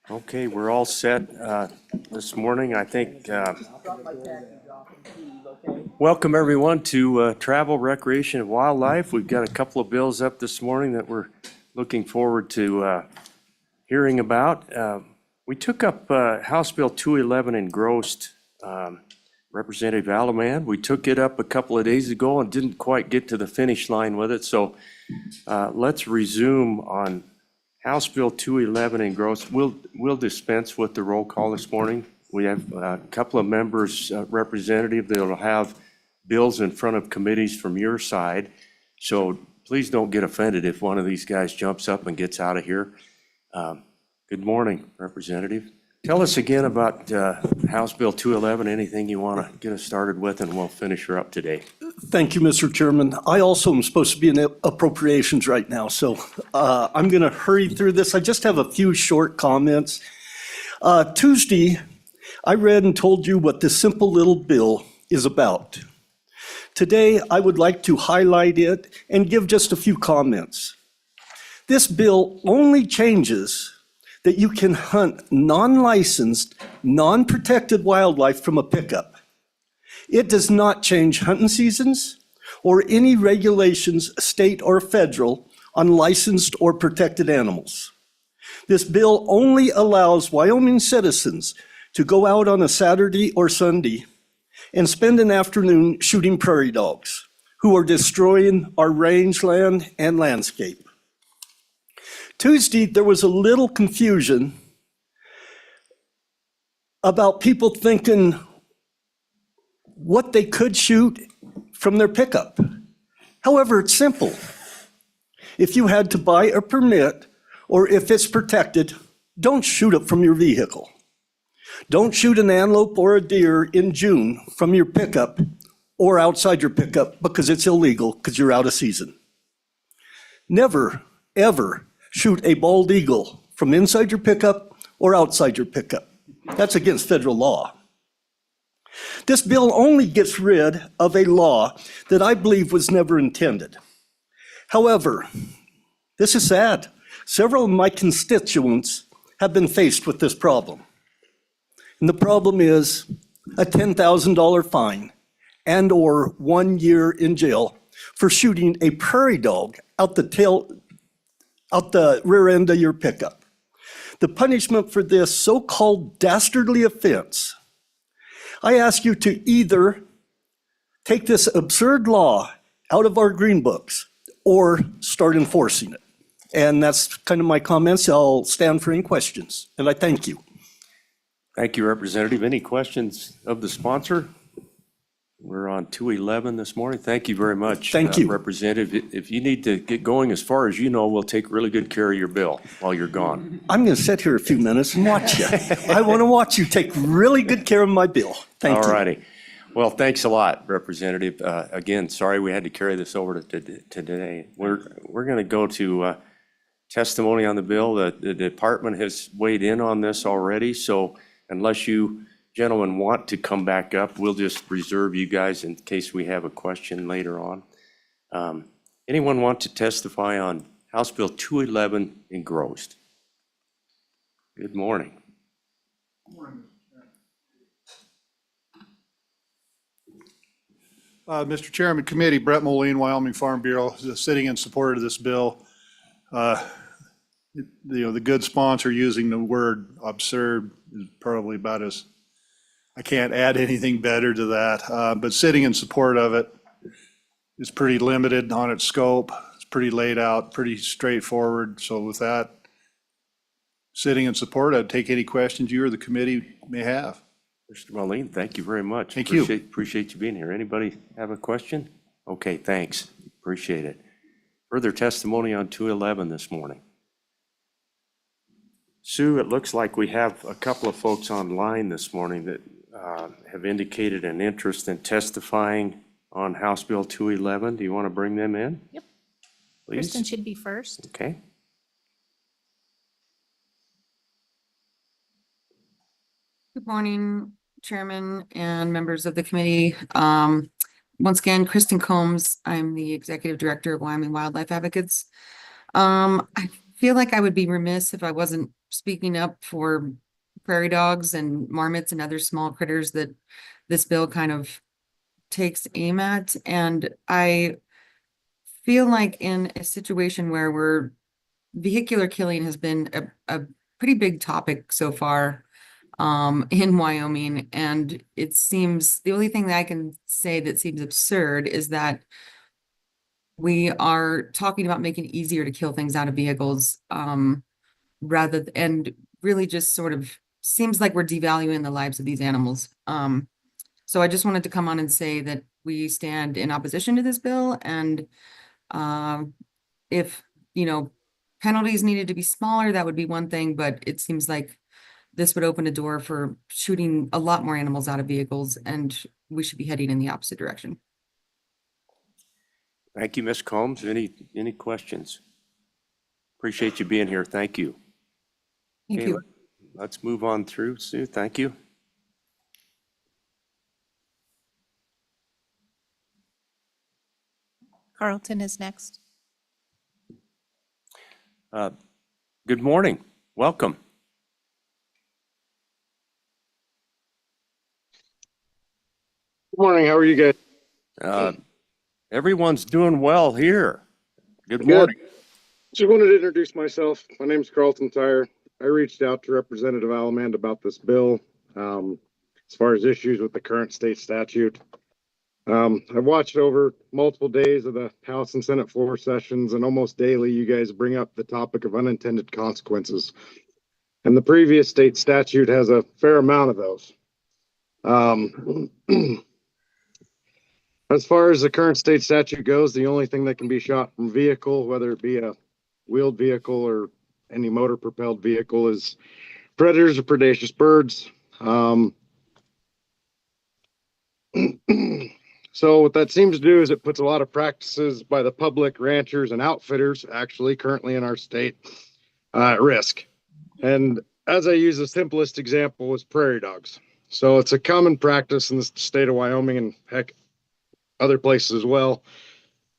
Okay, we're all set this morning. I think, welcome everyone to Travel, Recreation, and Wildlife. We've got a couple of bills up this morning that we're looking forward to hearing about. We took up House Bill 211 engrossed, Representative Alaman. We took it up a couple of days ago and didn't quite get to the finish line with it. So let's resume on House Bill 211 engrossed. We'll dispense with the roll call this morning. We have a couple of members, representative, that will have bills in front of committees from your side. So please don't get offended if one of these guys jumps up and gets out of here. Good morning, Representative. Tell us again about House Bill 211, anything you want to get us started with, and we'll finish her up today. Thank you, Mr. Chairman. I also am supposed to be in appropriations right now, so I'm going to hurry through this. I just have a few short comments. Tuesday, I read and told you what this simple little bill is about. Today, I would like to highlight it and give just a few comments. This bill only changes that you can hunt non-licensed, non-protected wildlife from a pickup. It does not change hunting seasons or any regulations, state or federal, on licensed or protected animals. This bill only allows Wyoming citizens to go out on a Saturday or Sunday and spend an afternoon shooting prairie dogs who are destroying our rangeland and landscape. Tuesday, there was a little confusion about people thinking what they could shoot from their pickup. However, it's simple. If you had to buy a permit or if it's protected, don't shoot it from your vehicle. Don't shoot an antelope or a deer in June from your pickup or outside your pickup because it's illegal because you're out of season. Never, ever shoot a bald eagle from inside your pickup or outside your pickup. That's against federal law. This bill only gets rid of a law that I believe was never intended. However, this is sad. Several of my constituents have been faced with this problem. And the problem is a $10,000 fine and or 1 year in jail for shooting a prairie dog out the rear end of your pickup. The punishment for this so-called dastardly offense, I ask you to either take this absurd law out of our green books or start enforcing it. And that's kind of my comments. I'll stand for any questions, and I thank you. Thank you, Representative. Any questions of the sponsor? We're on 211 this morning. Thank you very much. Thank you. Representative. If you need to get going, as far as you know, we'll take really good care of your bill while you're gone. I'm going to sit here a few minutes and watch you. I want to watch you take really good care of my bill. Thank you. All righty. Well, thanks a lot, Representative. Again, sorry we had to carry this over to today. We're going to go to testimony on the bill. The department has weighed in on this already, so unless you gentlemen want to come back up, we'll just reserve you guys in case we have a question later on. Anyone want to testify on House Bill 211 engrossed? Good morning. Good morning. Mr. Chairman, Committee, Brett Moline, Wyoming Farm Bureau, is sitting in support of this bill. The good sponsor using the word absurd is probably about as, I can't add anything better to that, but sitting in support of it is pretty limited on its scope. It's pretty laid out, pretty straightforward. So with that, sitting in support, I'd take any questions you or the committee may have. Mr. Moline, thank you very much. Thank you. Appreciate you being here. Anybody have a question? Okay, thanks. Appreciate it. Further testimony on 211 this morning. Sue, it looks like we have a couple of folks online this morning that have indicated an interest in testifying on House Bill 211. Do you want to bring them in? Yep. Please. Kristen should be first. Okay. Good morning, Chairman and members of the committee. Once again, Kristen Combs. I'm the Executive Director of Wyoming Wildlife Advocates. I feel like I would be remiss if I wasn't speaking up for prairie dogs and marmots and other small critters that this bill kind of takes aim at. And I feel like in a situation where vehicular killing has been a pretty big topic so far in Wyoming. And it seems, the only thing that I can say that seems absurd is that we are talking about making it easier to kill things out of vehicles, and really just sort of seems like we're devaluing the lives of these animals. So I just wanted to come on and say that we stand in opposition to this bill, and if, penalties needed to be smaller, that would be one thing, but it seems like this would open a door for shooting a lot more animals out of vehicles, and we should be heading in the opposite direction. Thank you, Ms. Combs. Any questions? Appreciate you being here. Thank you. Thank Okay, you. Let's move on through. Sue, thank you. Carlton is next. Good morning. Welcome. Good morning. How are you guys? Everyone's doing well here. Good Good. morning. Just wanted to introduce myself. My name's Carlton Tyre. I reached out to Representative Alamand about this bill as far as issues with the current state statute. I've watched over multiple days of the House and Senate floor sessions, and almost daily you guys bring up the topic of unintended consequences. And the previous state statute has a fair amount of those. As far as the current state statute goes, the only thing that can be shot from vehicle, whether it be a wheeled vehicle or any motor propelled vehicle, is predators or predaceous birds. So what that seems to do is it puts a lot of practices by the public, ranchers, and outfitters actually currently in our state at risk. And as I use the simplest example was prairie dogs. So it's a common practice in the state of Wyoming, and heck, other places as well,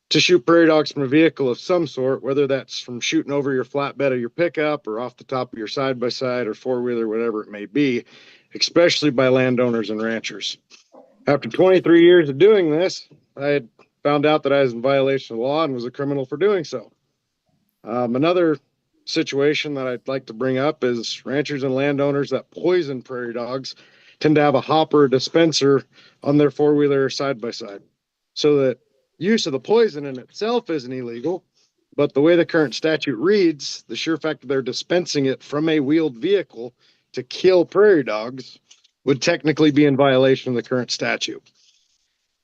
to shoot prairie dogs from a vehicle of some sort, whether that's from shooting over your flatbed of your pickup or off the top of your side-by-side or four-wheeler, whatever it may be, especially by landowners and ranchers. After 23 years of doing this, I had found out that I was in violation of the law and was a criminal for doing so. Another situation that I'd like to bring up is ranchers and landowners that poison prairie dogs tend to have a hopper dispenser on their four-wheeler or side-by-side. So that use of the poison in itself isn't illegal, but the way the current statute reads, the sheer fact that they're dispensing it from a wheeled vehicle to kill prairie dogs would technically be in violation of the current statute.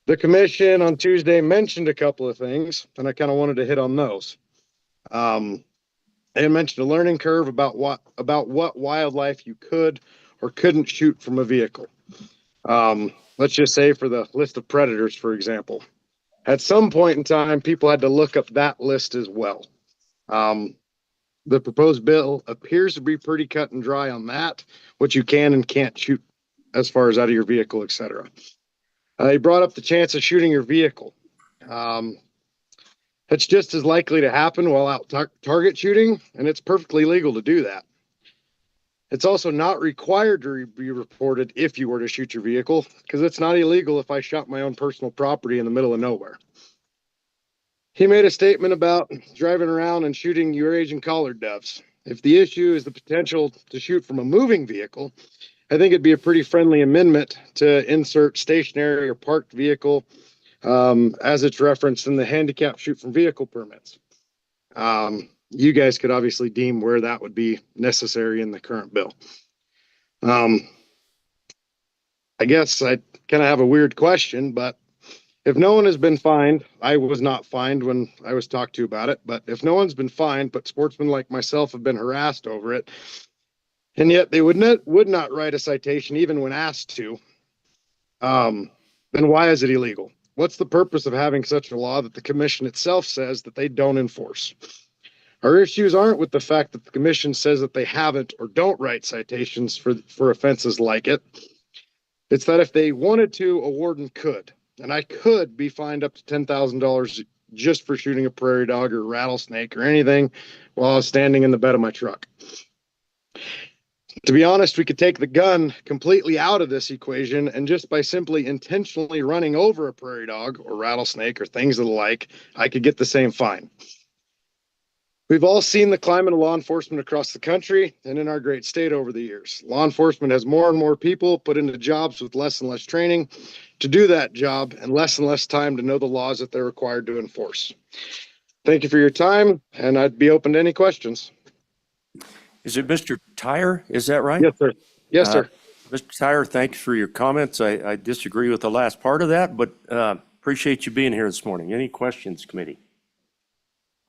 The commission on Tuesday mentioned a couple of things, and I kind of wanted to hit on those. They mentioned a learning curve about what wildlife you could or couldn't shoot from a vehicle. Let's just say for the list of predators, for example, at some point in time, people had to look up that list as well. The proposed bill appears to be pretty cut and dry on that, what you can and can't shoot as far as out of your vehicle, etc. He brought up the chance of shooting your vehicle. It's just as likely to happen while out target shooting, and it's perfectly legal to do that. It's also not required to be reported if you were to shoot your vehicle, because it's not illegal if I shot my own personal property in the middle of nowhere. He made a statement about driving around and shooting Eurasian collared doves. If the issue is the potential to shoot from a moving vehicle, I think it'd be a pretty friendly amendment to insert stationary or parked vehicle as it's referenced in the handicap shoot from vehicle permits. You guys could obviously deem where that would be necessary in the current bill. I guess I kind of have a weird question, but if no one has been fined, I was not fined when I was talked to about it, but if no one's been fined, but sportsmen like myself have been harassed over it, and yet they would not write a citation even when asked to, then why is it illegal? What's the purpose of having such a law that the commission itself says that they don't enforce? Our issues aren't with the fact that the commission says that they haven't or don't write citations for offenses like it. It's that if they wanted to, a warden could, and I could be fined up to $10,000 just for shooting a prairie dog or rattlesnake or anything while I was standing in the bed of my truck. To be honest, we could take the gun completely out of this equation, and just by simply intentionally running over a prairie dog or rattlesnake or things of the like, I could get the same fine. We've all seen the climate of law enforcement across the country and in our great state over the years. Law enforcement has more and more people put into jobs with less and less training to do that job and less time to know the laws that they're required to enforce. Thank you for your time, and I'd be open to any questions. Is it Mr. Tyre? Is that right? Yes, sir. Yes, sir. Mr. Tyre, thanks for your comments. I disagree with the last part of that, but appreciate you being here this morning. Any questions, committee?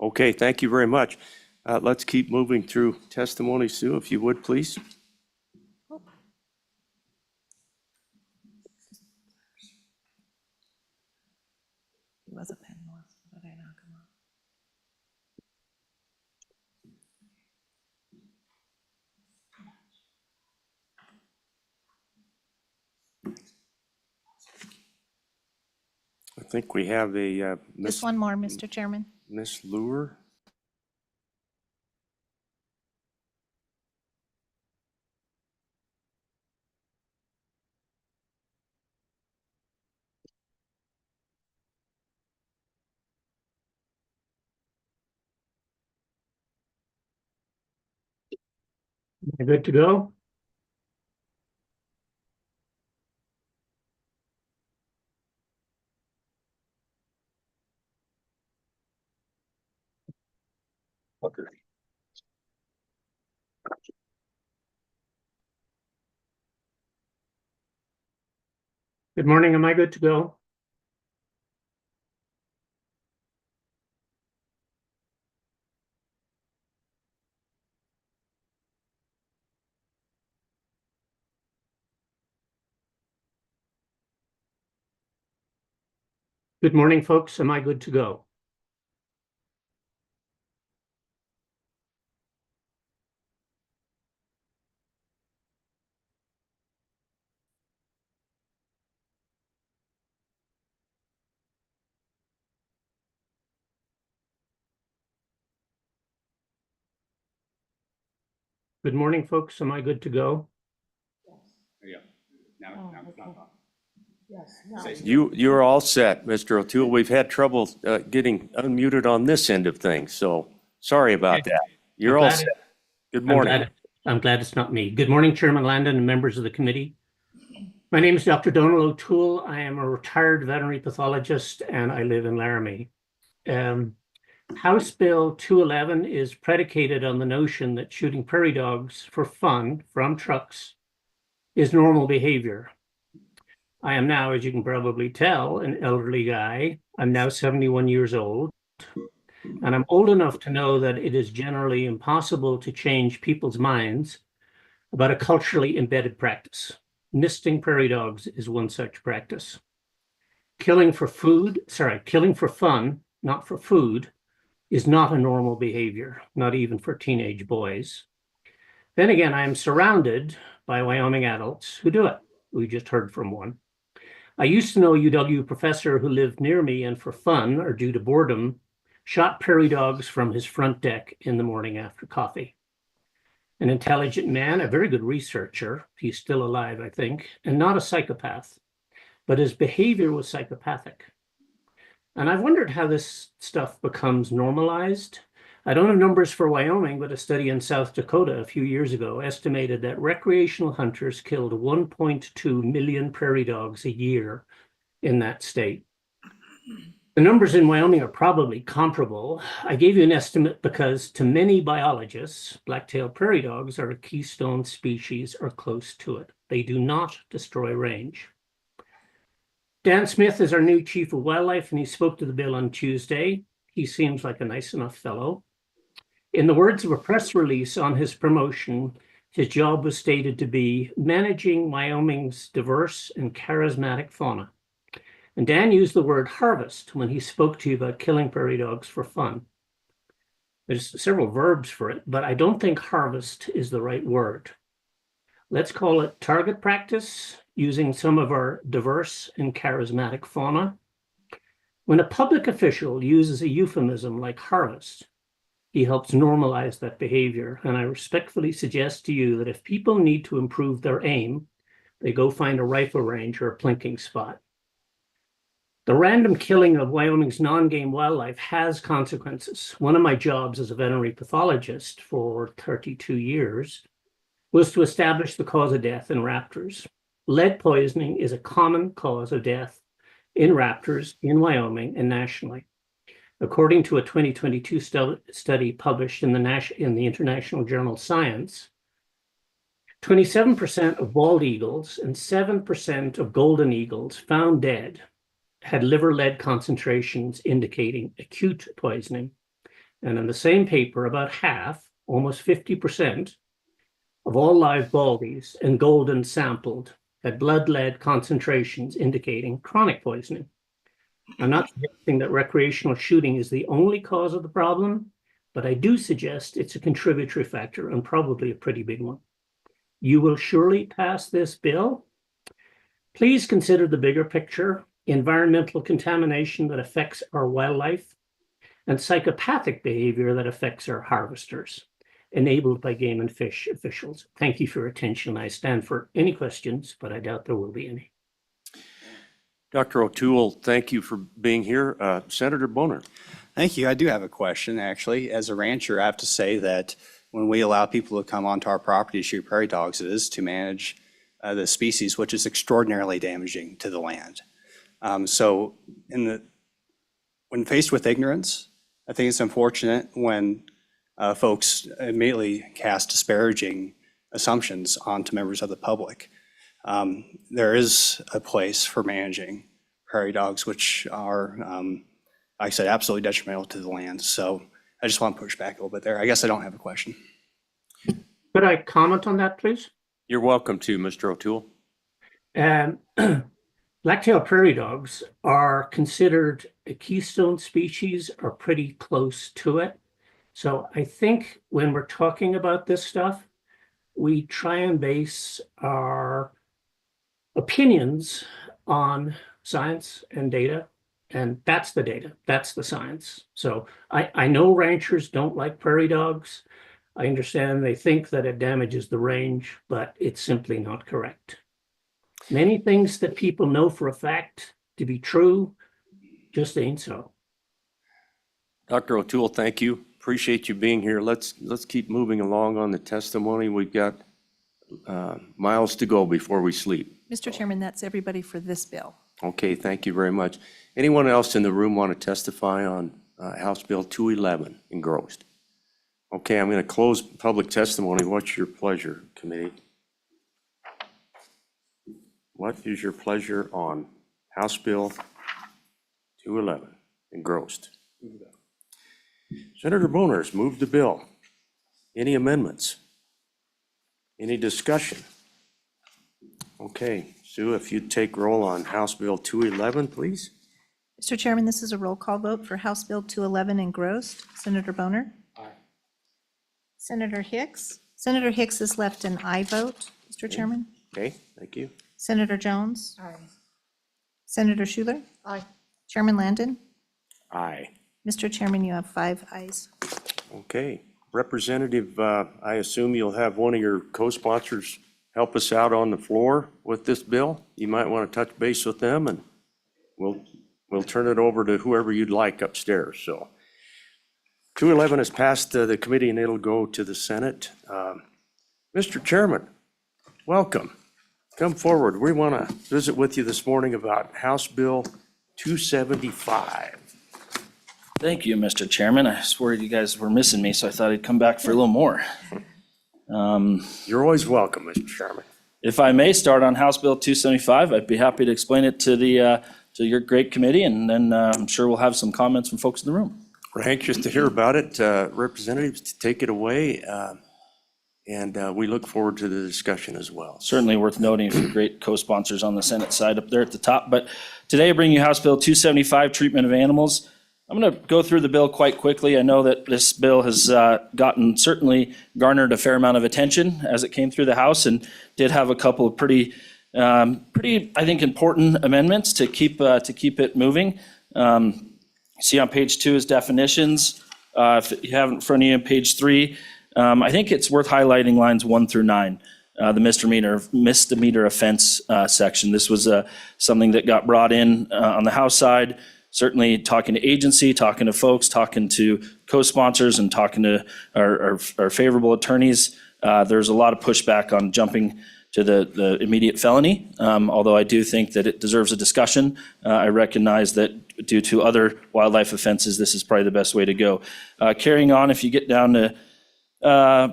Okay, thank you very much. Let's keep moving through testimony. Sue, if you would, please. He was a panelist, but I knock him off. I think we have a Just one more, Mr. Chairman. Miss Lure. Good to go? Okay. Good morning, am I good to go? Good morning, folks, am I good to go? Good morning, folks, am I good to go? You're all set, Mr. O'Toole. We've had trouble getting unmuted on this end of things, so sorry about that. You're all set. Good morning. I'm glad it's not me. Good morning, Chairman Landon and members of the committee. My name is Dr. Donald O'Toole. I am a retired veterinary pathologist and I live in Laramie. House Bill 211 is predicated on the notion that shooting prairie dogs for fun from trucks is normal behavior. I am now, as you can probably tell, an elderly guy. I'm now 71 years old, and I'm old enough to know that it is generally impossible to change people's minds about a culturally embedded practice. Misting prairie dogs is one such practice. Killing for fun, not for food, is not a normal behavior, not even for teenage boys. Then again, I am surrounded by Wyoming adults who do it. We just heard from one. I used to know a UW professor who lived near me and for fun or due to boredom, shot prairie dogs from his front deck in the morning after coffee. An intelligent man, a very good researcher, he's still alive, I think, and not a psychopath, but his behavior was psychopathic. And I've wondered how this stuff becomes normalized. I don't have numbers for Wyoming, but a study in South Dakota a few years ago estimated that recreational hunters killed 1.2 million prairie dogs a year in that state. The numbers in Wyoming are probably comparable. I gave you an estimate because to many biologists, black-tailed prairie dogs are a keystone species or close to it. They do not destroy range. Dan Smith is our new chief of wildlife, and he spoke to the bill on Tuesday. He seems like a nice enough fellow. In the words of a press release on his promotion, his job was stated to be managing Wyoming's diverse and charismatic fauna. And Dan used the word harvest when he spoke to you about killing prairie dogs for fun. There's several verbs for it, but I don't think harvest is the right word. Let's call it target practice, using some of our diverse and charismatic fauna. When a public official uses a euphemism like harvest, he helps normalize that behavior. And I respectfully suggest to you that if people need to improve their aim, they go find a rifle range or a plinking spot. The random killing of Wyoming's non-game wildlife has consequences. One of my jobs as a veterinary pathologist for 32 years was to establish the cause of death in raptors. Lead poisoning is a common cause of death in raptors in Wyoming and nationally. According to a 2022 study published in the International Journal Science, 27% of bald eagles and 7% of golden eagles found dead had liver lead concentrations indicating acute poisoning. And in the same paper, about half, almost 50%, of all live baldies and golden sampled had blood lead concentrations indicating chronic poisoning. I'm not suggesting that recreational shooting is the only cause of the problem, but I do suggest it's a contributory factor and probably a pretty big one. You will surely pass this bill. Please consider the bigger picture: environmental contamination that affects our wildlife and psychopathic behavior that affects our harvesters, enabled by game and fish officials. Thank you for your attention. I stand for any questions, but I doubt there will be any. Dr. O'Toole, thank you for being here. Senator Boner. Thank you. I do have a question, actually. As a rancher, I have to say that when we allow people to come onto our property to shoot prairie dogs, it is to manage the species, which is extraordinarily damaging to the land. So when faced with ignorance, I think it's unfortunate when folks immediately cast disparaging assumptions onto members of the public. There is a place for managing prairie dogs, which are, like I said, absolutely detrimental to the land. So I just want to push back a little bit there. I guess I don't have a question. Could I comment on that, please? You're welcome to, Mr. O'Toole. Black-tailed prairie dogs are considered a keystone species or pretty close to it. So I think when we're talking about this stuff, we try and base our opinions on science and data, and that's the data, that's the science. So I know ranchers don't like prairie dogs. I understand they think that it damages the range, but it's simply not correct. Many things that people know for a fact to be true just ain't so. Dr. O'Toole, thank you. Appreciate you being here. Let's keep moving along on the testimony. We've got miles to go before we sleep. Mr. Chairman, that's everybody for this bill. Okay, thank you very much. Anyone else in the room want to testify on House Bill 211, engrossed? Okay, I'm going to close public testimony. What's your pleasure, committee? What is your pleasure on House Bill 211, engrossed? Senator Boner's moved the bill. Any amendments? Any discussion? Okay, Sue, if you'd take roll on House Bill 211, please. Mr. Chairman, this is a roll call vote for House Bill 211 engrossed. Senator Boner? Aye. Senator Hicks? Senator Hicks has left an aye vote, Mr. Chairman. Okay, thank you. Senator Jones? Aye. Senator Schuler? Aye. Chairman Landon? Aye. Mr. Chairman, you have 5 ayes. Okay, Representative, I assume you'll have one of your co-sponsors help us out on the floor with this bill. You might want to touch base with them, and we'll turn it over to whoever you'd like upstairs. So 211 has passed the committee, and it'll go to the Senate. Mr. Chairman, welcome. Come forward. We want to visit with you this morning about House Bill 275. Thank you, Mr. Chairman. I swear you guys were missing me, so I thought I'd come back for a little more. You're always welcome, Mr. Chairman. If I may start on House Bill 275, I'd be happy to explain it to to your great committee, and then I'm sure we'll have some comments from folks in the room. We're anxious to hear about it. Representatives, to take it away, and we look forward to the discussion as well. Certainly worth noting a few great co-sponsors on the Senate side up there at the top. But today I bring you House Bill 275, Treatment of Animals. I'm going to go through the bill quite quickly. I know that this bill has certainly garnered a fair amount of attention as it came through the House, and did have a couple of pretty, I think, important amendments to keep it moving. See on page 2 is definitions. If you have it in front of you on page 3, I think it's worth highlighting lines 1 through 9, the misdemeanor offense section. This was something that got brought in on the House side, certainly talking to agency, talking to folks, talking to co-sponsors, and talking to our favorable attorneys. There's a lot of pushback on jumping to the immediate felony, although I do think that it deserves a discussion. I recognize that due to other wildlife offenses, this is probably the best way to go. Carrying on, if you get down to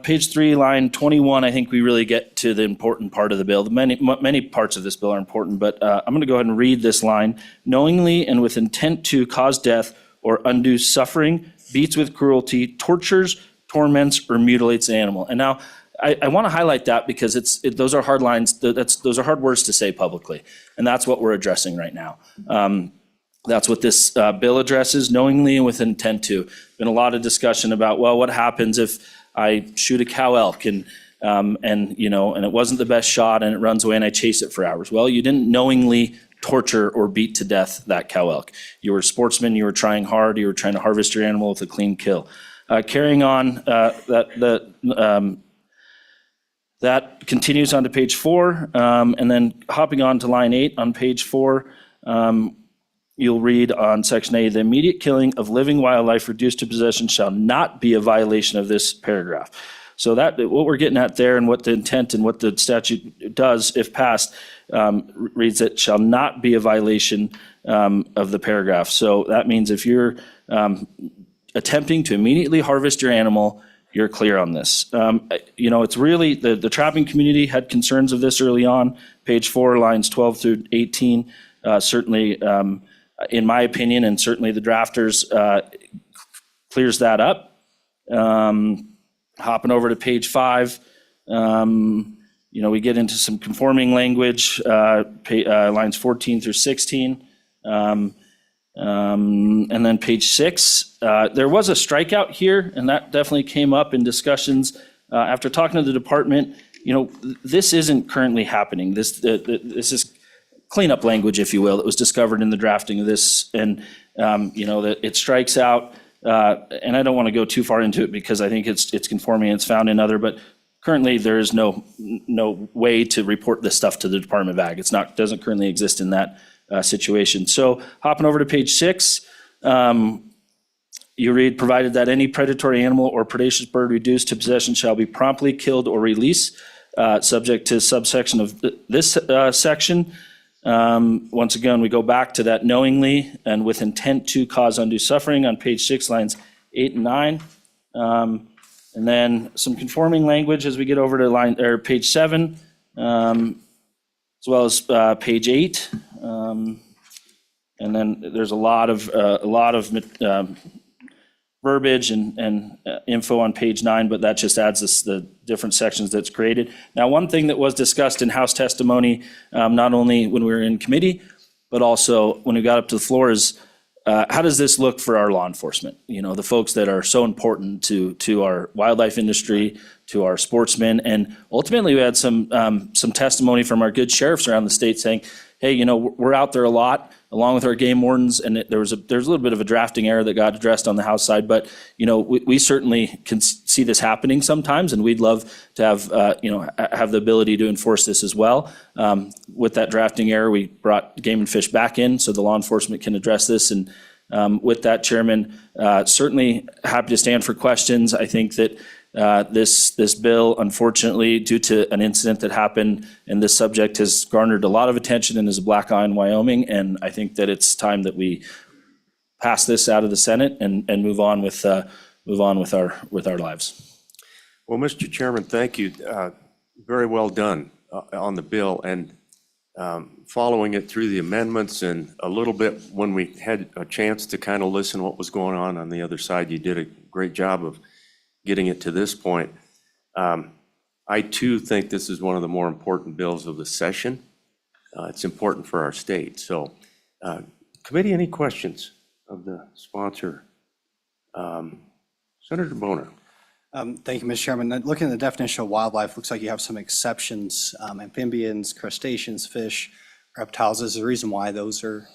page 3, line 21, I think we really get to the important part of the bill. Many parts of this bill are important, but I'm going to go ahead and read this line. Knowingly and with intent to cause death or undue suffering, beats with cruelty, tortures, torments, or mutilates an animal. And now, I want to highlight that because those are hard lines. Those are hard words to say publicly, and that's what we're addressing right now. That's what this bill addresses, knowingly and with intent to. Been a lot of discussion about, well, what happens if I shoot a cow elk and it wasn't the best shot and it runs away and I chase it for hours. Well, you didn't knowingly torture or beat to death that cow elk. You were a sportsman. You were trying hard. You were trying to harvest your animal with a clean kill. Carrying on, that continues on to page 4, and then hopping on to line 8 on page 4, you'll read on section A, the immediate killing of living wildlife reduced to possession shall not be a violation of this paragraph. So that what we're getting at there and what the intent and what the statute does, if passed, reads that shall not be a violation of the paragraph. So that means if you're attempting to immediately harvest your animal, you're clear on this. It's really, the trapping community had concerns of this early on. Page 4, lines 12 through 18, certainly, in my opinion, and certainly the drafters, clears that up. Hopping over to page 5, we get into some conforming language, lines 14 through 16. And then page 6, there was a strikeout here, and that definitely came up in discussions. After talking to the department, this isn't currently happening. This is cleanup language, if you will, that was discovered in the drafting of this, and that it strikes out. And I don't want to go too far into it because I think it's conforming. It's found in other, but currently there is no way to report this stuff to the Department of Ag. Doesn't currently exist in that situation. So hopping over to page 6, you read, provided that any predatory animal or predaceous bird reduced to possession shall be promptly killed or released, subject to subsection of this section. Once again, we go back to that knowingly and with intent to cause undue suffering on page 6, lines 8 and 9. And then some conforming language as we get over to page 7, as well as page 8. And then there's a lot of verbiage and info on page 9, but that just adds the different sections that's created. Now, one thing that was discussed in House testimony, not only when we were in committee, but also when we got up to the floor is, how does this look for our law enforcement? The folks that are so important to our wildlife industry, to our sportsmen. And ultimately, we had some testimony from our good sheriffs around the state saying, hey, we're out there a lot, along with our game wardens, and there's a little bit of a drafting error that got addressed on the House side, but we certainly can see this happening sometimes, and we'd love to have have the ability to enforce this as well. With that drafting error, we brought Game and Fish back in so the law enforcement can address this, and with that, Chairman, certainly happy to stand for questions. I think that this bill, unfortunately, due to an incident that happened, and this subject has garnered a lot of attention and is a black eye in Wyoming. And I think that it's time that we pass this out of the Senate and move on with our lives. Well, Mr. Chairman, thank you. Very well done on the bill, and following it through the amendments and a little bit when we had a chance to kind of listen what was going on the other side. You did a great job of getting it to this point. I too think this is one of the more important bills of the session. It's important for our state. So, committee, any questions of the sponsor? Senator Boner. Thank you, Mr. Chairman. Looking at the definition of wildlife, looks like you have some exceptions, amphibians, crustaceans, fish, reptiles. Is there a reason why those are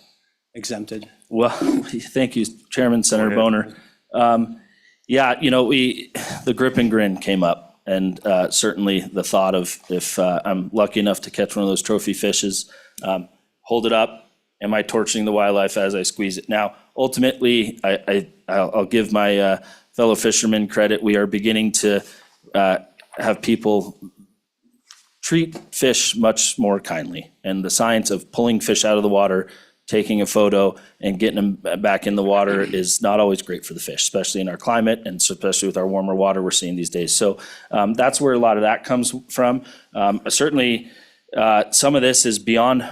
exempted? Well, thank you, Chairman, Senator Boner. Yeah, the grip and grin came up, and certainly the thought of if I'm lucky enough to catch one of those trophy fishes, hold it up. Am I torturing the wildlife as I squeeze it? Now, ultimately, I'll give my fellow fishermen credit. We are beginning to have people treat fish much more kindly, and the science of pulling fish out of the water, taking a photo and getting them back in the water is not always great for the fish, especially in our climate and especially with our warmer water we're seeing these days. So that's where a lot of that comes from. Certainly, some of this is beyond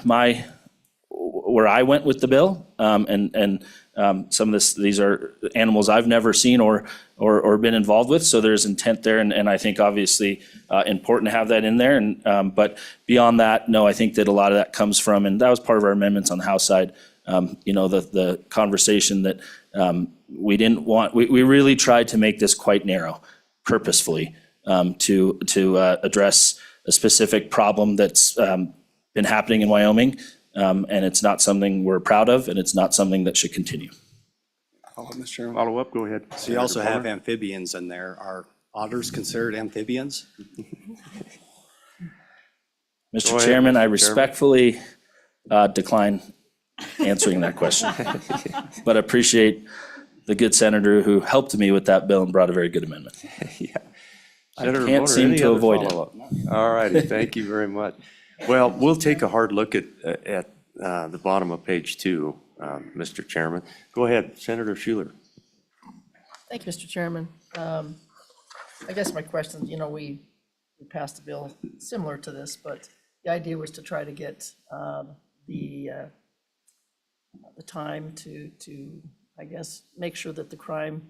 where I went with the bill, and some of these are animals I've never seen or been involved with. So there's intent there, and I think obviously important to have that in there. And but beyond that, no, I think that a lot of that comes from, and that was part of our amendments on the House side. The conversation that we didn't want. We really tried to make this quite narrow, purposefully, to address a specific problem that's been happening in Wyoming. And it's not something we're proud of, and it's not something that should continue. Mr. Chairman. Follow up, go ahead. So you also have amphibians in there. Are otters considered amphibians? Mr. ahead, Chairman, I Mr. Chairman. respectfully decline answering that question. But I appreciate the good senator who helped me with that bill and brought a very good amendment. Senator can't Bonner, seem any to other avoid it. follow-up? All righty, thank you very much. Well, we'll take a hard look at the bottom of page 2, Mr. Chairman. Go ahead, Senator Schuler. Thank you, Mr. Chairman. I guess my question, we passed a bill similar to this, but the idea was to try to get the time to, I guess, make sure that the crime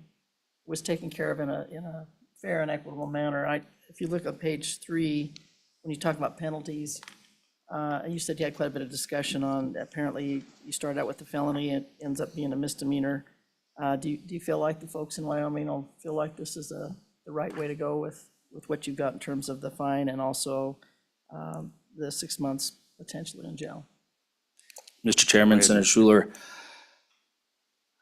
was taken care of in a fair and equitable manner. If you look at page 3, when you talk about penalties, you said you had quite a bit of discussion on, apparently you started out with the felony, it ends up being a misdemeanor. Do you feel like the folks in Wyoming will feel like this is the right way to go with what you've got in terms of the fine and also the 6 months potentially in jail? Mr. Chairman, Senator Schuler,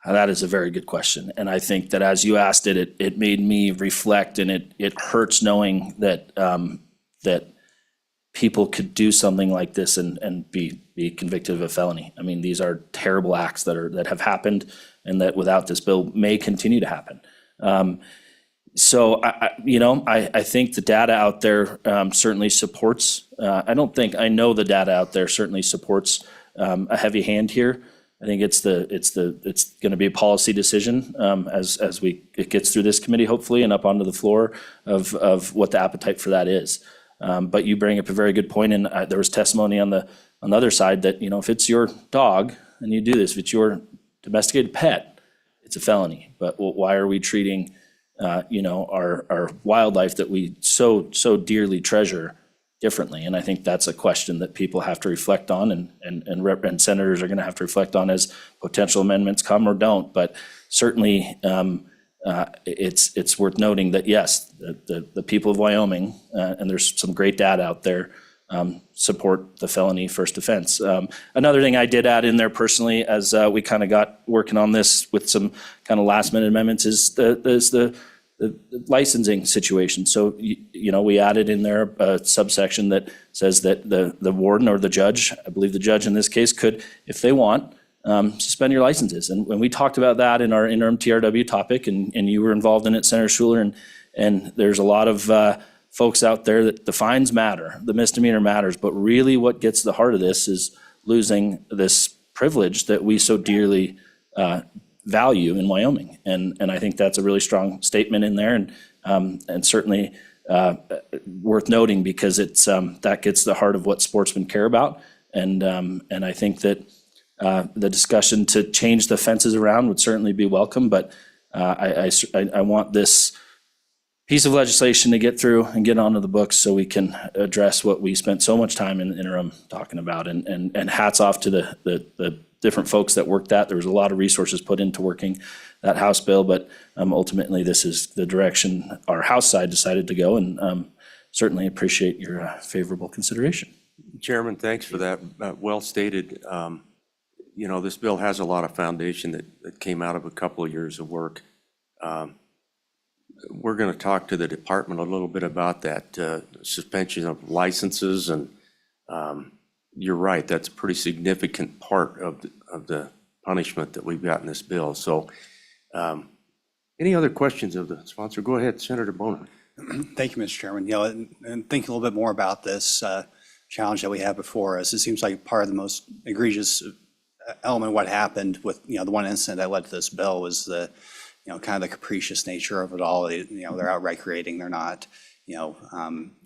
that is a very good question. And I think that as you asked it, it made me reflect, and it hurts knowing that that people could do something like this and be convicted of a felony. I mean, these are terrible acts that have happened and that without this bill may continue to happen. So I think the data out there certainly supports, I know the data out there certainly supports a heavy hand here. I think it's going to be a policy decision as it gets through this committee hopefully and up onto the floor of what the appetite for that is. But you bring up a very good point, and there was testimony on the other side that if it's your dog and you do this, if it's your domesticated pet, it's a felony. But why are we treating our wildlife that we so dearly treasure differently? And I think that's a question that people have to reflect on, and senators are going to have to reflect on as potential amendments come or don't. But certainly, it's worth noting that yes, the people of Wyoming, and there's some great data out there, support the felony first offense. Another thing I did add in there personally, as we kind of got working on this with some kind of last minute amendments, is the licensing situation. So, we added in there a subsection that says that the warden or the judge, I believe the judge in this case, could, if they want, suspend your licenses. And when we talked about that in our interim TRW topic, and you were involved in it, Senator Schuler, and there's a lot of folks out there that the fines matter, the misdemeanor matters, but really what gets to the heart of this is losing this privilege that we so dearly value in Wyoming. And I think that's a really strong statement in there, and certainly worth noting because it's that gets to the heart of what sportsmen care about. And I think that the discussion to change the fences around would certainly be welcome, but I want this piece of legislation to get through and get onto the books so we can address what we spent so much time in the interim talking about. And hats off to the different folks that worked that. There was a lot of resources put into working that House bill, but ultimately this is the direction our House side decided to go, and certainly appreciate your favorable consideration. Chairman, thanks for that. Well stated. This bill has a lot of foundation that came out of a couple of years of work. we're going to talk to the department a little bit about that suspension of licenses, and you're right, that's a pretty significant part of the punishment that we've got in this bill. So any other questions of the sponsor? Go ahead, Senator Boner. Thank you, Mr. Chairman. And thinking a little bit more about this challenge that we have before us, it seems like part of the most egregious element of what happened with, the one incident that led to this bill was the, kind of the capricious nature of it all. They're out recreating, they're not,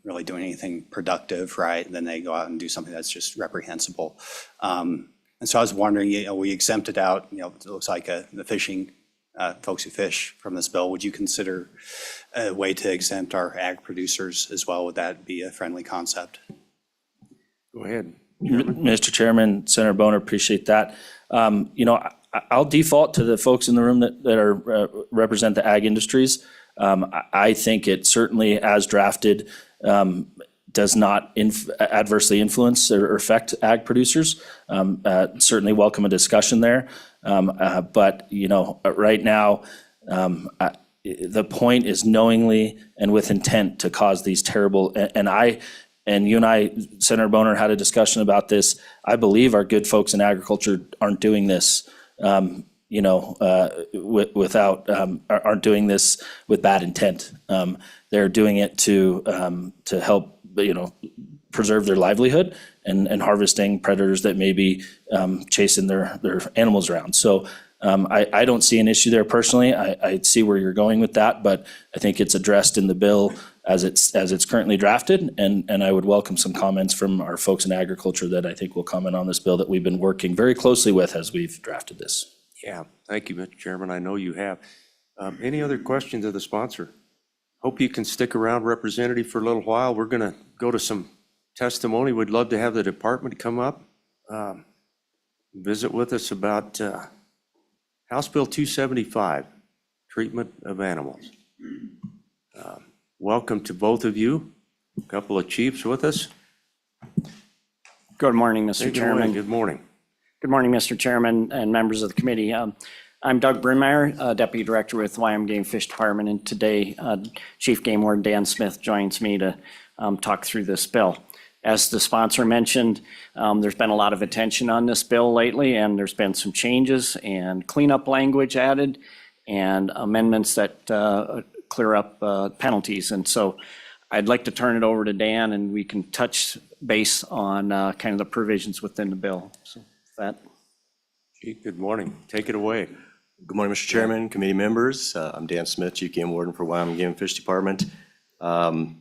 really doing anything productive, right? And then they go out and do something that's just reprehensible. And so I was wondering, we exempted out, it looks like the fishing folks who fish from this bill. Would you consider a way to exempt our ag producers as well? Would that be a friendly concept? Go ahead. Mr. Chairman, Senator Boner, appreciate that. I'll default to the folks in the room that are represent the ag industries. I think it certainly, as drafted, does not adversely influence or affect ag producers. Certainly welcome a discussion there. But, right now, the point is knowingly and with intent to cause these terrible, and you and I, Senator Boner, had a discussion about this. I believe our good folks in agriculture aren't doing this, aren't doing this with bad intent. They're doing it to help, preserve their livelihood and harvesting predators that may be chasing their animals around. So I don't see an issue there personally. I see where you're going with that, but I think it's addressed in the bill as it's currently drafted, and I would welcome some comments from our folks in agriculture that I think will comment on this bill that we've been working very closely with as we've drafted this. Yeah, thank you, Mr. Chairman. I know you have. Any other questions of the sponsor? Hope you can stick around, Representative, for a little while. We're going to go to some testimony. We'd love to have the department come up, visit with us about House Bill 275, treatment of animals. Welcome to both of you. A couple of chiefs with us. Good morning, Mr. Good morning. Chairman. Good morning. Good morning, Mr. Chairman and members of the committee. I'm Doug Brimmeyer, Deputy Director with Wyoming Game Fish Department, and today Chief Game Warden Dan Smith joins me to talk through this bill. As the sponsor mentioned, there's been a lot of attention on this bill lately, and there's been some changes and cleanup language added and amendments that clear up penalties. And so I'd like to turn it over to Dan, and we can touch base on kind of the provisions within the bill. So with that. Chief, good morning. Take it away. Good morning, Mr. Chairman, committee members. I'm Dan Smith, Chief Game Warden for Wyoming Game and Fish Department. There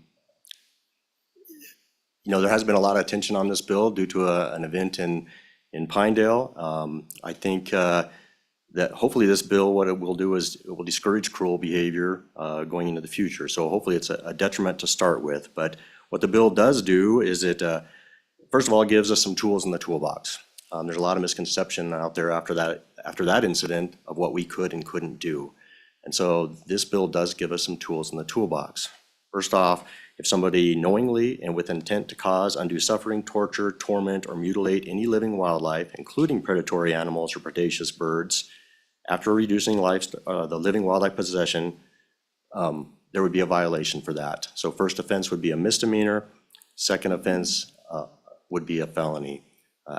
has been a lot of attention on this bill due to an event in Pinedale. I think that hopefully this bill, what it will do is it will discourage cruel behavior going into the future. So hopefully it's a detriment to start with. But what the bill does do is it, first of all, it gives us some tools in the toolbox. There's a lot of misconception out there after that incident of what we could and couldn't do. And so this bill does give us some tools in the toolbox. First off, if somebody knowingly and with intent to cause undue suffering, torture, torment, or mutilate any living wildlife, including predatory animals or predaceous birds, after reducing the living wildlife possession, there would be a violation for that. So first offense would be a misdemeanor. Second offense would be a felony,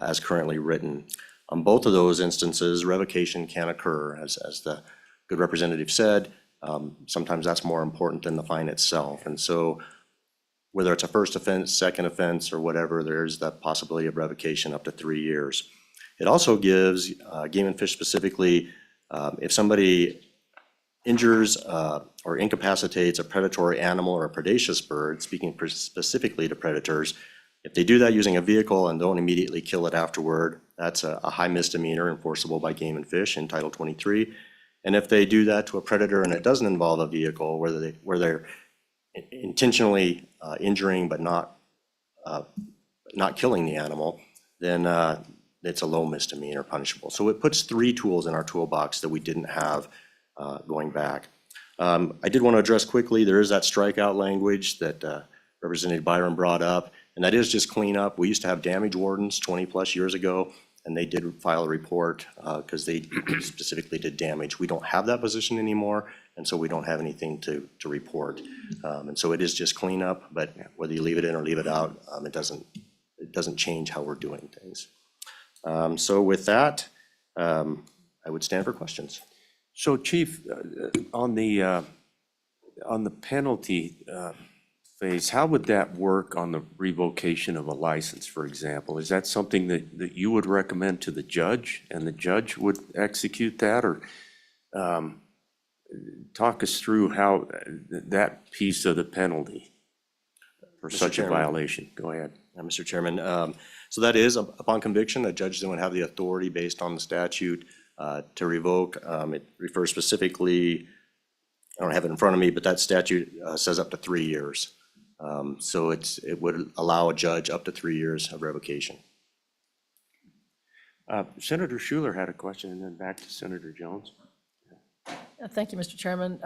as currently written. On both of those instances, revocation can occur, as the good representative said. Sometimes that's more important than the fine itself. And so whether it's a first offense, second offense, or whatever, there's the possibility of revocation up to 3 years. It also gives Game and Fish specifically, if somebody injures or incapacitates a predatory animal or a predaceous bird, speaking specifically to predators, if they do that using a vehicle and don't immediately kill it afterward, that's a high misdemeanor enforceable by Game and Fish in Title 23. And if they do that to a predator and it doesn't involve a vehicle, where they're intentionally injuring but not killing the animal, then it's a low misdemeanor punishable. So it puts 3 tools in our toolbox that we didn't have going back. I did want to address quickly, there is that strikeout language that Representative Byron brought up, and that is just cleanup. We used to have damage wardens 20 plus years ago, and they did file a report because they specifically did damage. We don't have that position anymore, and so we don't have anything to report. And so it is just cleanup, but whether you leave it in or leave it out, it doesn't change how we're doing things. So with that, I would stand for questions. So Chief, on the penalty phase, how would that work on the revocation of a license, for example? Is that something that you would recommend to the judge and the judge would execute that? Or talk us through how that piece of the penalty for Mr. such a Chairman. violation? Go ahead. Mr. Chairman, so that is upon conviction, a judge then would have the authority based on the statute to revoke. It refers specifically, I don't have it in front of me, but that statute says up to 3 years. So it would allow a judge up to 3 years of revocation. Senator Schuler had a question, and then back to Senator Jones. Thank you, Mr. Chairman.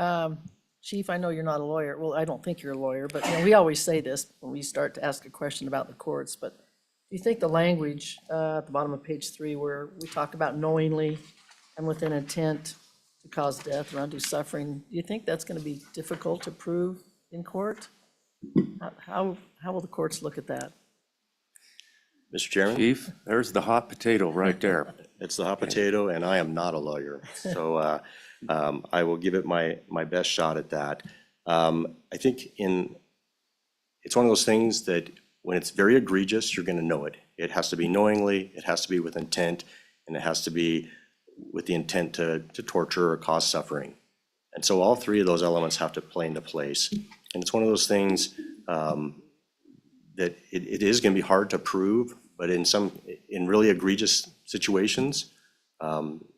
Chief, I know you're not a lawyer. Well, I don't think you're a lawyer, but we always say this when we start to ask a question about the courts. But do you think the language at the bottom of page 3, where we talk about knowingly and with an intent to cause death or undue suffering, do you think that's going to be difficult to prove in court? How will the courts look at that? Mr. Chairman? Chief, there's the hot potato right there. It's the hot potato, and I am not a lawyer. So I will give it my best shot at that. I think it's one of those things that when it's very egregious, you're going to know it. It has to be knowingly, it has to be with intent, and it has to be with the intent to torture or cause suffering. And so all three of those elements have to play into place. And it's one of those things that it is going to be hard to prove, but in really egregious situations,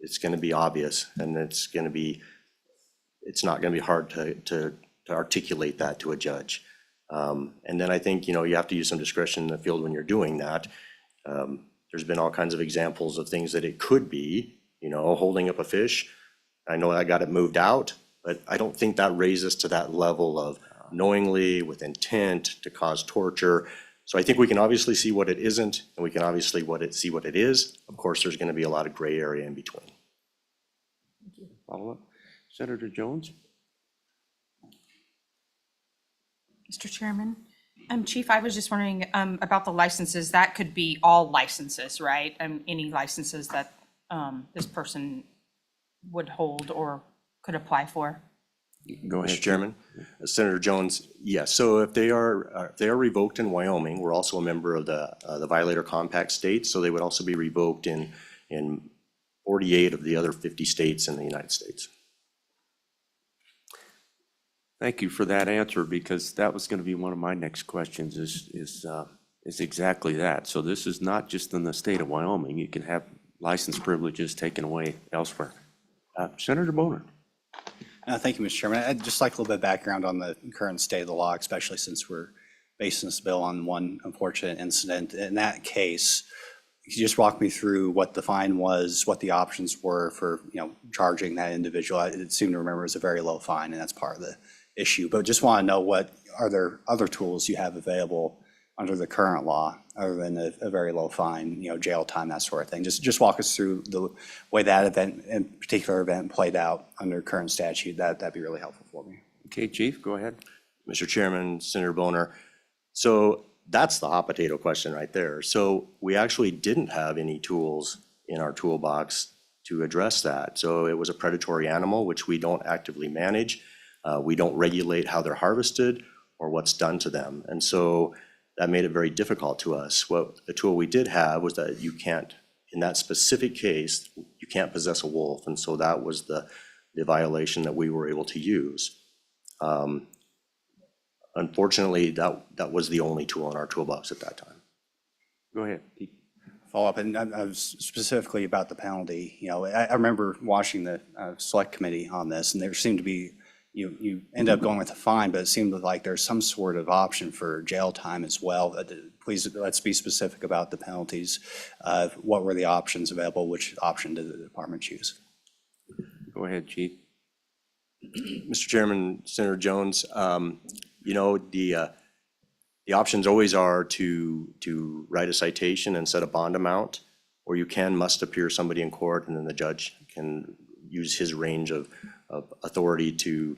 it's going to be obvious, and it's not going to be hard to articulate that to a judge. And then I think, you have to use some discretion in the field when you're doing that. There's been all kinds of examples of things that it could be, holding up a fish. I know I got it moved out, but I don't think that raises to that level of knowingly with intent to cause torture. So I think we can obviously see what it isn't, and we can obviously see what it is. Of course, there's going to be a lot of gray area in between. Follow up. Senator Jones? Mr. Chairman, Chief, I was just wondering about the licenses. That could be all licenses, right? Any licenses that this person would hold or could apply for? Go ahead. Mr. Chairman, Senator Jones, yes. So if they are revoked in Wyoming, we're also a member of the Violator Compact states, so they would also be revoked in 48 of the other 50 states in the United States. Thank you for that answer, because that was going to be one of my next questions is exactly that. So this is not just in the state of Wyoming. You can have license privileges taken away elsewhere. Senator Boner. Thank you, Mr. Chairman. I'd just like a little bit of background on the current state of the law, especially since we're basing this bill on one unfortunate incident. In that case, could you just walk me through what the fine was, what the options were for, charging that individual? I seem to remember it was a very low fine, and that's part of the issue. But just want to know, are there other tools you have available under the current law, other than a very low fine, jail time, that sort of thing? Just walk us through the way that event, in particular event, played out under current statute. That'd be really helpful for me. Okay, Chief, go ahead. Mr. Chairman, Senator Boner. So that's the hot potato question right there. So we actually didn't have any tools in our toolbox to address that. So it was a predatory animal, which we don't actively manage. We don't regulate how they're harvested or what's done to them. And so that made it very difficult to us. What the tool we did have was that you can't, in that specific case, you can't possess a wolf. And so that was the violation that we were able to use. Unfortunately, that was the only tool in our toolbox at that time. Go ahead. Follow up, and I was specifically about the penalty. I remember watching the select committee on this, and there seemed to be, you end up going with a fine, but it seemed like there's some sort of option for jail time as well. Please, let's be specific about the penalties. What were the options available? Which option did the department choose? Go ahead, Chief. Mr. Chairman, Senator Jones, the options always are to write a citation and set a bond amount, or you must appear somebody in court, and then the judge can use his range of of authority to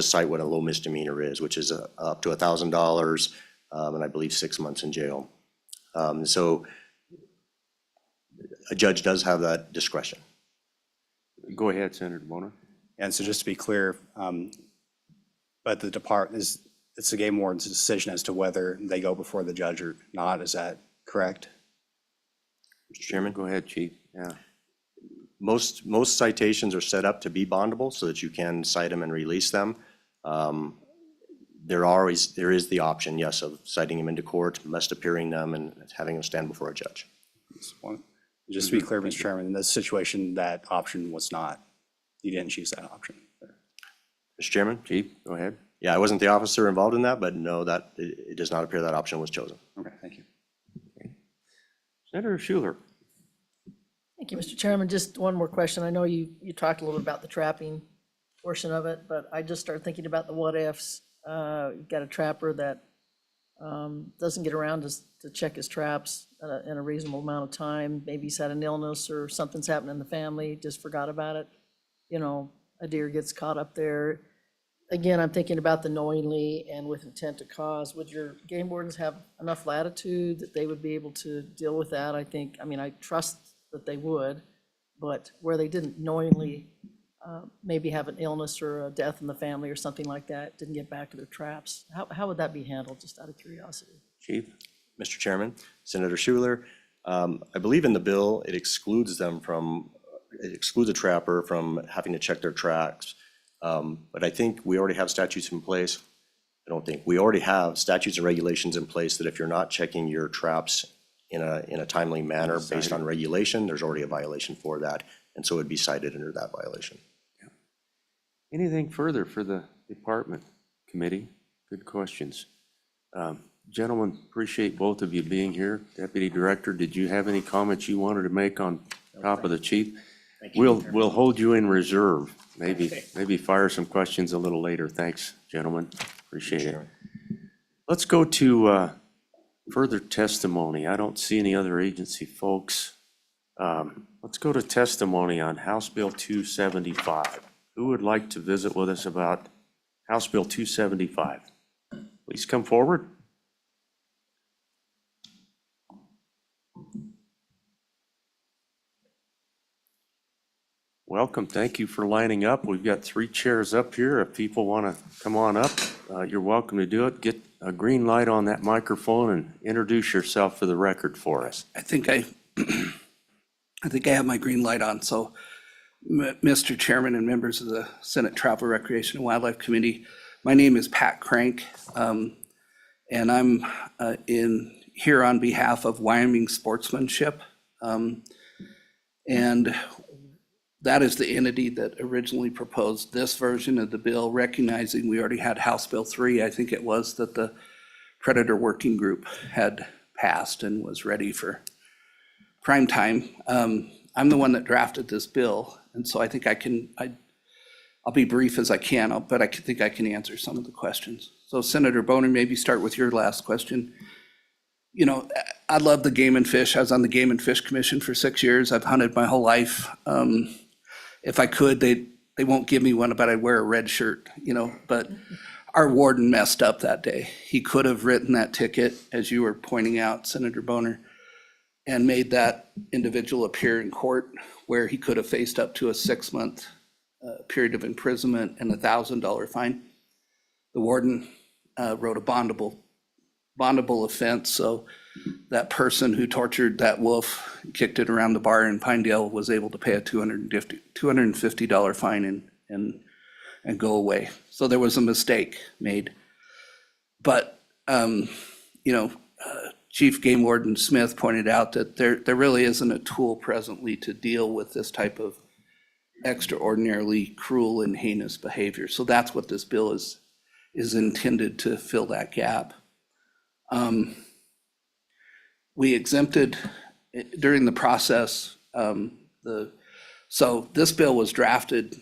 cite what a low misdemeanor is, which is up to $1,000, and I believe 6 months in jail. So a judge does have that discretion. Go ahead, Senator Bonner. And so just to be clear, but the department is, it's the game warden's decision as to whether they go before the judge or not. Is that correct? Mr. Chairman? Go ahead, Chief. Yeah. Most citations are set up to be bondable so that you can cite them and release them. There is the option, yes, of citing them into court, must appearing them, and having them stand before a judge. Just to be clear, Mr. Chairman, in this situation, that option was not, you didn't choose that option. Mr. Chairman? Chief, go ahead. Yeah, I wasn't the officer involved in that, but no, that it does not appear that option was chosen. Okay, thank you. Senator Schuler. Thank you, Mr. Chairman. Just one more question. I know you talked a little bit about the trapping portion of it, but I just started thinking about the what ifs. You've got a trapper that doesn't get around to check his traps in a reasonable amount of time. Maybe he's had an illness or something's happened in the family, just forgot about it. You know, a deer gets caught up there. Again, I'm thinking about the knowingly and with intent to cause. Would your game wardens have enough latitude that they would be able to deal with that? I mean, I trust that they would, but where they didn't knowingly maybe have an illness or a death in the family or something like that, didn't get back to their traps, how would that be handled, just out of curiosity? Chief. Mr. Chairman, Senator Schuler, I believe in the bill, it excludes a trapper from having to check their tracks. But I think we already have statutes in place. We already have statutes and regulations in place that if you're not checking your traps in a timely manner based on regulation, there's already a violation for that. And so it'd be cited under that violation. Anything further for the department committee? Good questions. Gentlemen, appreciate both of you being here. Deputy Director, did you have any comments you wanted to make on top of the chief? We'll hold you in reserve. Maybe fire some questions a little later. Thanks, gentlemen. Appreciate it. Let's go to further testimony. I don't see any other agency folks. Let's go to testimony on House Bill 275. Who would like to visit with us about House Bill 275? Please come forward. Welcome. Thank you for lining up. We've got 3 chairs up here. If people want to come on up, you're welcome to do it. Get a green light on that microphone and introduce yourself for the record for us. I think I have my green light on. So, Mr. Chairman and members of the Senate Travel, Recreation, and Wildlife Committee, my name is Pat Crank, and I'm here on behalf of Wyoming Sportsmanship. And that is the entity that originally proposed this version of the bill, recognizing we already had House Bill 3, I think it was, that the Predator Working Group had passed and was ready for prime time. I'm the one that drafted this bill, and so I think I'll be brief as I can, but I think I can answer some of the questions. So Senator Bonner, maybe start with your last question. You know, I love the Game and Fish. I was on the Game and Fish Commission for 6 years. I've hunted my whole life. If I could, they won't give me one, but I'd wear a red shirt, you know, but our warden messed up that day. He could have written that ticket, as you were pointing out, Senator Bonner, and made that individual appear in court, where he could have faced up to a 6-month period of imprisonment and $1,000 fine. The warden wrote a bondable offense, so that person who tortured that wolf, kicked it around the bar in Pinedale, was able to pay a $250 fine and go away. So there was a mistake made. But, Chief Game Warden Smith pointed out that there really isn't a tool presently to deal with this type of extraordinarily cruel and heinous behavior. So that's what this bill is intended to fill that gap. We exempted during the process, so this bill was drafted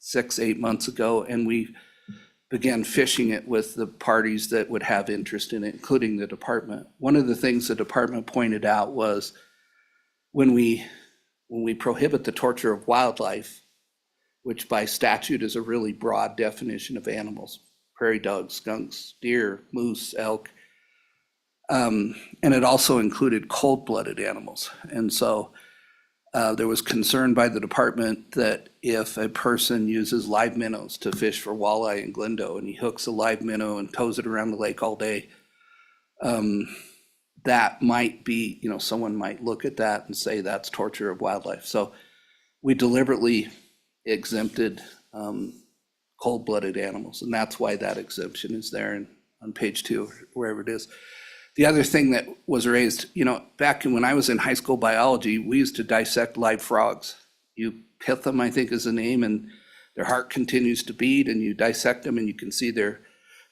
6-8 months ago, and we began fishing it with the parties that would have interest in it, including the department. One of the things the department pointed out was when we prohibit the torture of wildlife, which by statute is a really broad definition of animals: prairie dogs, skunks, deer, moose, elk. And it also included cold-blooded animals. And so there was concern by the department that if a person uses live minnows to fish for walleye in Glendo, and he hooks a live minnow and tows it around the lake all day, that might be, someone might look at that and say that's torture of wildlife. So we deliberately exempted cold-blooded animals, and that's why that exemption is there on page 2, or wherever it is. The other thing that was raised, back when I was in high school biology, we used to dissect live frogs. You pith them, I think is the name, and their heart continues to beat, and you dissect them and you can see their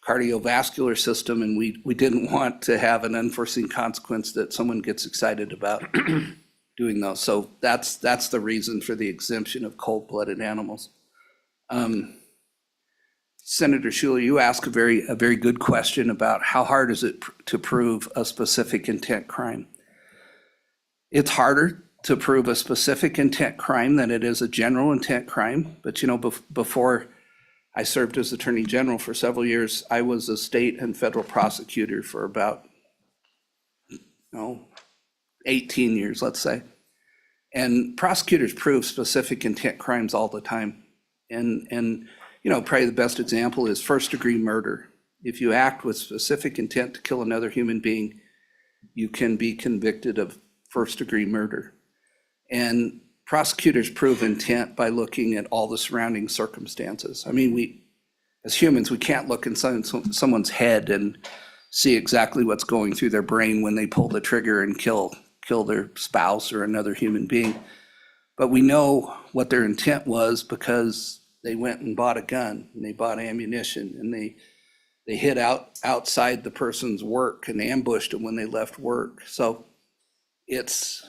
cardiovascular system, and we didn't want to have an unforeseen consequence that someone gets excited about doing those. So that's the reason for the exemption of cold-blooded animals. Senator Schuler, you asked a very good question about how hard is it to prove a specific intent crime. It's harder to prove a specific intent crime than it is a general intent crime. But before I served as Attorney General for several years, I was a state and federal prosecutor for about 18 years, let's say. And prosecutors prove specific intent crimes all the time. And probably the best example is first-degree murder. If you act with specific intent to kill another human being, you can be convicted of first-degree murder. And prosecutors prove intent by looking at all the surrounding circumstances. I mean, as humans, we can't look in someone's head and see exactly what's going through their brain when they pull the trigger and kill their spouse or another human being. But we know what their intent was because they went and bought a gun, and they bought ammunition, and they hid outside the person's work and ambushed them when they left work. So it's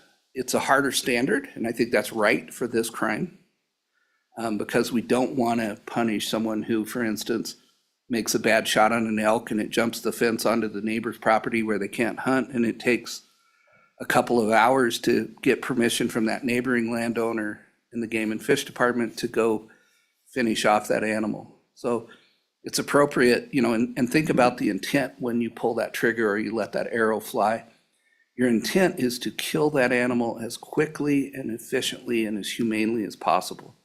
a harder standard, and I think that's right for this crime, because we don't want to punish someone who, for instance, makes a bad shot on an elk and it jumps the fence onto the neighbor's property where they can't hunt, and it takes a couple of hours to get permission from that neighboring landowner in the Game and Fish Department to go finish off that animal. So it's appropriate, and think about the intent when you pull that trigger or you let that arrow fly. Your intent is to kill that animal as quickly and efficiently and as humanely as possible.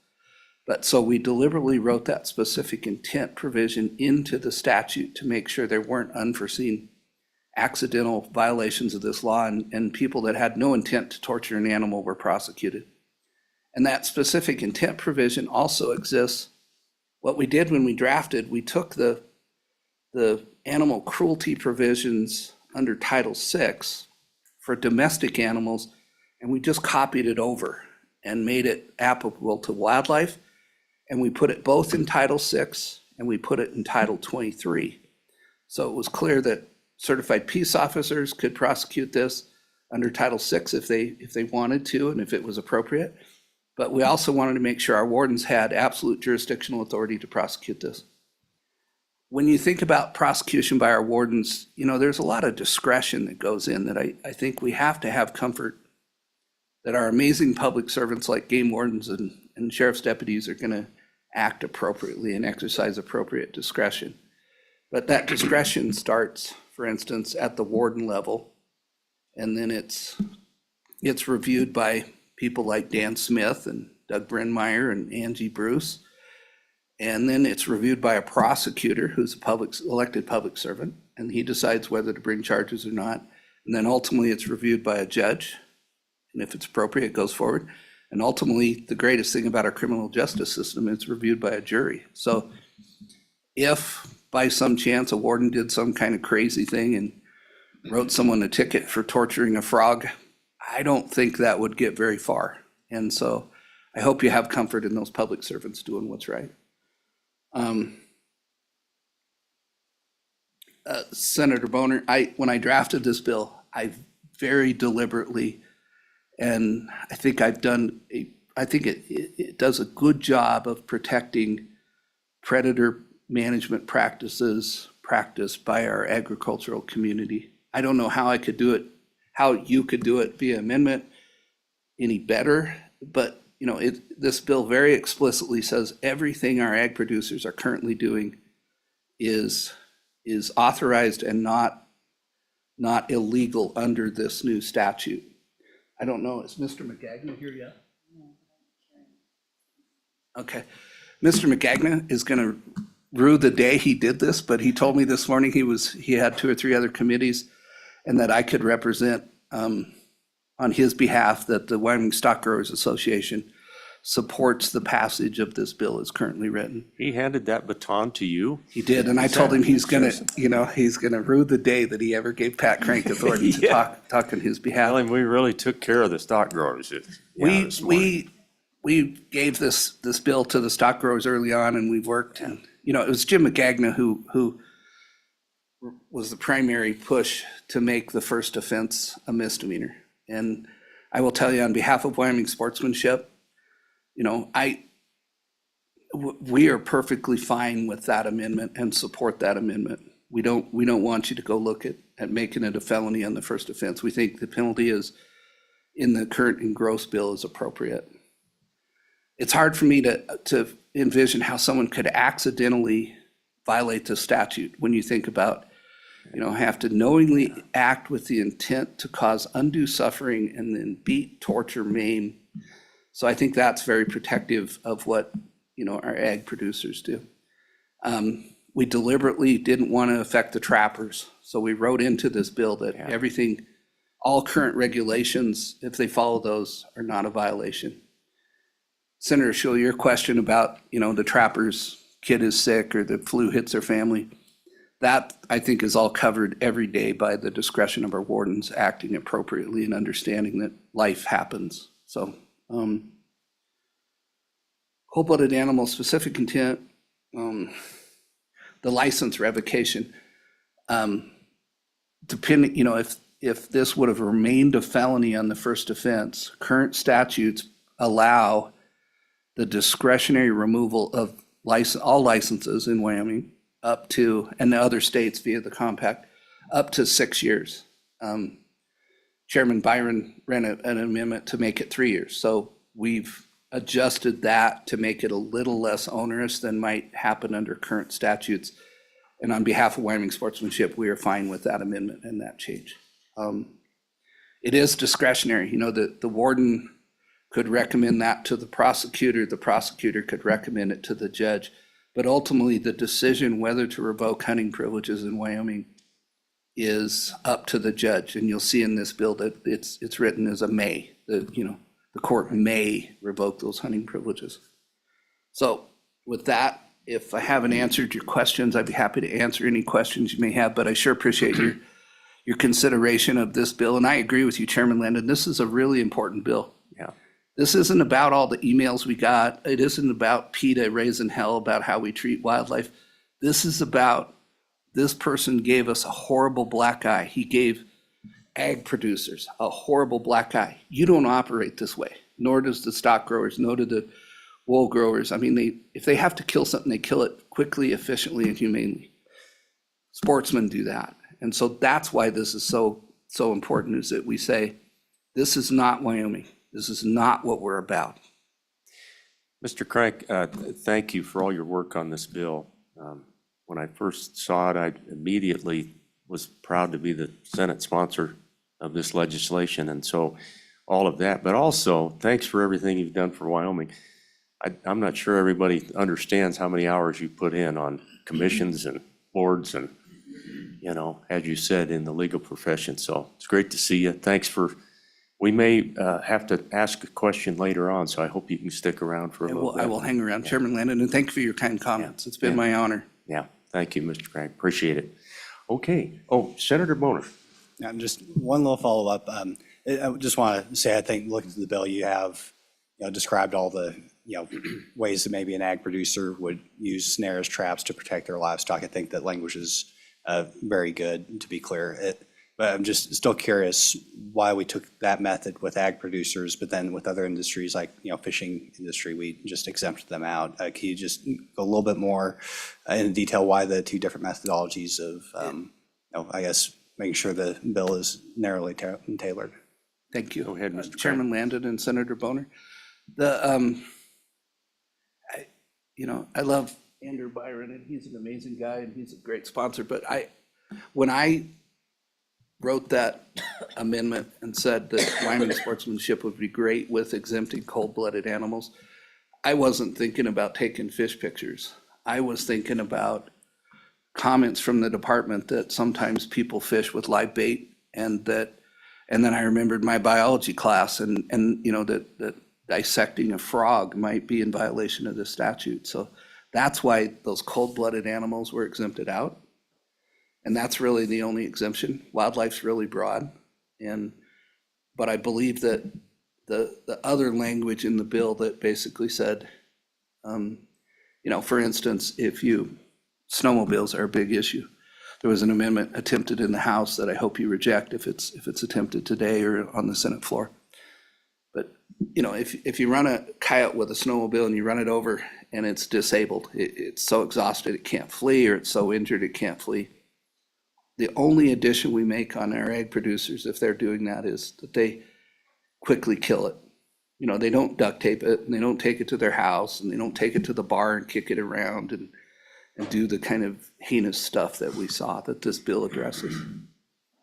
But so we deliberately wrote that specific intent provision into the statute to make sure there weren't unforeseen accidental violations of this law, and people that had no intent to torture an animal were prosecuted. And that specific intent provision also exists. What we did when we drafted, we took the animal cruelty provisions under Title VI for domestic animals, and we just copied it over and made it applicable to wildlife. And we put it both in Title VI and we put it in Title 23. So it was clear that certified peace officers could prosecute this under Title VI if they wanted to and if it was appropriate. But we also wanted to make sure our wardens had absolute jurisdictional authority to prosecute this. When you think about prosecution by our wardens, there's a lot of discretion that goes in that I think we have to have comfort that our amazing public servants like game wardens and sheriff's deputies are going to act appropriately and exercise appropriate discretion. But that discretion starts, for instance, at the warden level, and then it's reviewed by people like Dan Smith and Doug Brynmeyer and Angie Bruce. And then it's reviewed by a prosecutor who's a elected public servant, and he decides whether to bring charges or not. And then ultimately it's reviewed by a judge, and if it's appropriate, it goes forward. And ultimately, the greatest thing about our criminal justice system is reviewed by a jury. So if by some chance a warden did some kind of crazy thing and wrote someone a ticket for torturing a frog, I don't think that would get very far. And so I hope you have comfort in those public servants doing what's right. Senator Boner, when I drafted this bill, I very deliberately, and I think it does a good job of protecting predator management practices practiced by our agricultural community. I don't know how you could do it via amendment any better, but you know, this bill very explicitly says everything our ag producers are currently doing is authorized and not illegal under this new statute. I don't know, is Mr. McGagnon here yet? Okay. Mr. McGagnon is gonna rue the day he did this, but he told me this morning he had 2 or 3 other committees and that I could represent on his behalf that the Wyoming Stock Growers Association supports the passage of this bill as currently written. He handed that baton to you? He did, and I told him he's gonna, you know, he's gonna rue the day that he ever gave Pat Crank authority to Yeah. talk on his behalf. Tell him we really took care of the stock growers. this morning. We gave this bill to the stock growers early on, and we've worked, and, you know, it was Jim McGagnon who was the primary push to make the first offense a misdemeanor. And I will tell you on behalf of Wyoming Sportsmanship, you know, we are perfectly fine with that amendment and support that amendment. We don't want you to go look at making it a felony on the first offense. We think the penalty is in the current engrossed bill is appropriate. It's hard for me to envision how someone could accidentally violate the statute when you think about, you know, have to knowingly act with the intent to cause undue suffering and then beat, torture, maim. So I think that's very protective of what, you know, our ag producers do. We deliberately didn't want to affect the trappers. So we wrote into this bill that everything, all current regulations, if they follow those, are not a violation. Senator Schull, your question about, you know, the trapper's kid is sick or the flu hits their family, that I think is all covered every day by the discretion of our wardens acting appropriately and understanding that life happens. So, cold-blooded animal specific intent, the license revocation, depending, you know, if this would have remained a felony on the first offense, current statutes allow the discretionary removal of all licenses in Wyoming up to, and the other states via the compact, up to 6 years. Chairman Byron ran an amendment to make it 3 years. So we've adjusted that to make it a little less onerous than might happen under current statutes. And on behalf of Wyoming Sportsmanship, we are fine with that amendment and that change. It is discretionary. You know, the warden could recommend that to the prosecutor could recommend it to the judge. But ultimately, the decision whether to revoke hunting privileges in Wyoming is up to the judge. And you'll see in this bill that it's written as a may, you know, the court may revoke those hunting privileges. So with that, if I haven't answered your questions, I'd be happy to answer any questions you may have, but I sure appreciate your consideration of this bill. And I agree with you, Chairman Landon, this is a really important bill. Yeah. This isn't about all the emails we got. It isn't about PETA raising hell about how we treat wildlife. This is about, this person gave us a horrible black eye. He gave ag producers a horrible black eye. You don't operate this way, nor does the stock growers, nor do the wool growers. I mean, if they have to kill something, they kill it quickly, efficiently, and humanely. Sportsmen do that. And so that's why this is so important, is that we say, this is not Wyoming. This is not what we're about. Mr. Crank, thank you for all your work on this bill. When I first saw it, I immediately was proud to be the Senate sponsor of this legislation, and so all of that. But also, thanks for everything you've done for Wyoming. I'm not sure everybody understands how many hours you put in on commissions and boards and, you know, as you said, in the legal profession. So it's great to see you. Thanks for, we may have to ask a question later on, so I hope you can stick around for a little bit. I will hang around, Chairman Landon, and thank you for your kind comments. It's been my honor. Yeah, thank you, Mr. Crank. Appreciate it. Okay. Oh, Senator Boner. Yeah, just one little follow-up. I just want to say, I think looking through the bill, you have, you know, described all the, you know, ways that maybe an ag producer would use snares, traps to protect their livestock. I think that language is very good, to be clear. But I'm just still curious why we took that method with ag producers, but then with other industries like, you know, fishing industry, we just exempted them out. Can you just go a little bit more in detail why the two different methodologies of, you know, I guess, making sure the bill is narrowly tailored? Thank you. Go ahead, Mr. Chairman Landon and Senator Boner. I love Andrew Byron, and he's an amazing guy, and he's a great sponsor, but when I wrote that amendment and said that Wyoming sportsmanship would be great with exempting cold-blooded animals, I wasn't thinking about taking fish pictures. I was thinking about comments from the department that sometimes people fish with live bait, and then I remembered my biology class and that dissecting a frog might be in violation of this statute. So that's why those cold-blooded animals were exempted out. And that's really the only exemption. Wildlife's really broad. But I believe that the other language in the bill that basically said, for instance, snowmobiles are a big issue. There was an amendment attempted in the House that I hope you reject if it's attempted today or on the Senate floor. But, if you run a coyote with a snowmobile and you run it over and it's disabled, it's so exhausted it can't flee, or it's so injured it can't flee. The only addition we make on our ag producers if they're doing that is that they quickly kill it. They don't duct tape it, and they don't take it to their house, and they don't take it to the bar and kick it around and do the kind of heinous stuff that we saw that this bill addresses.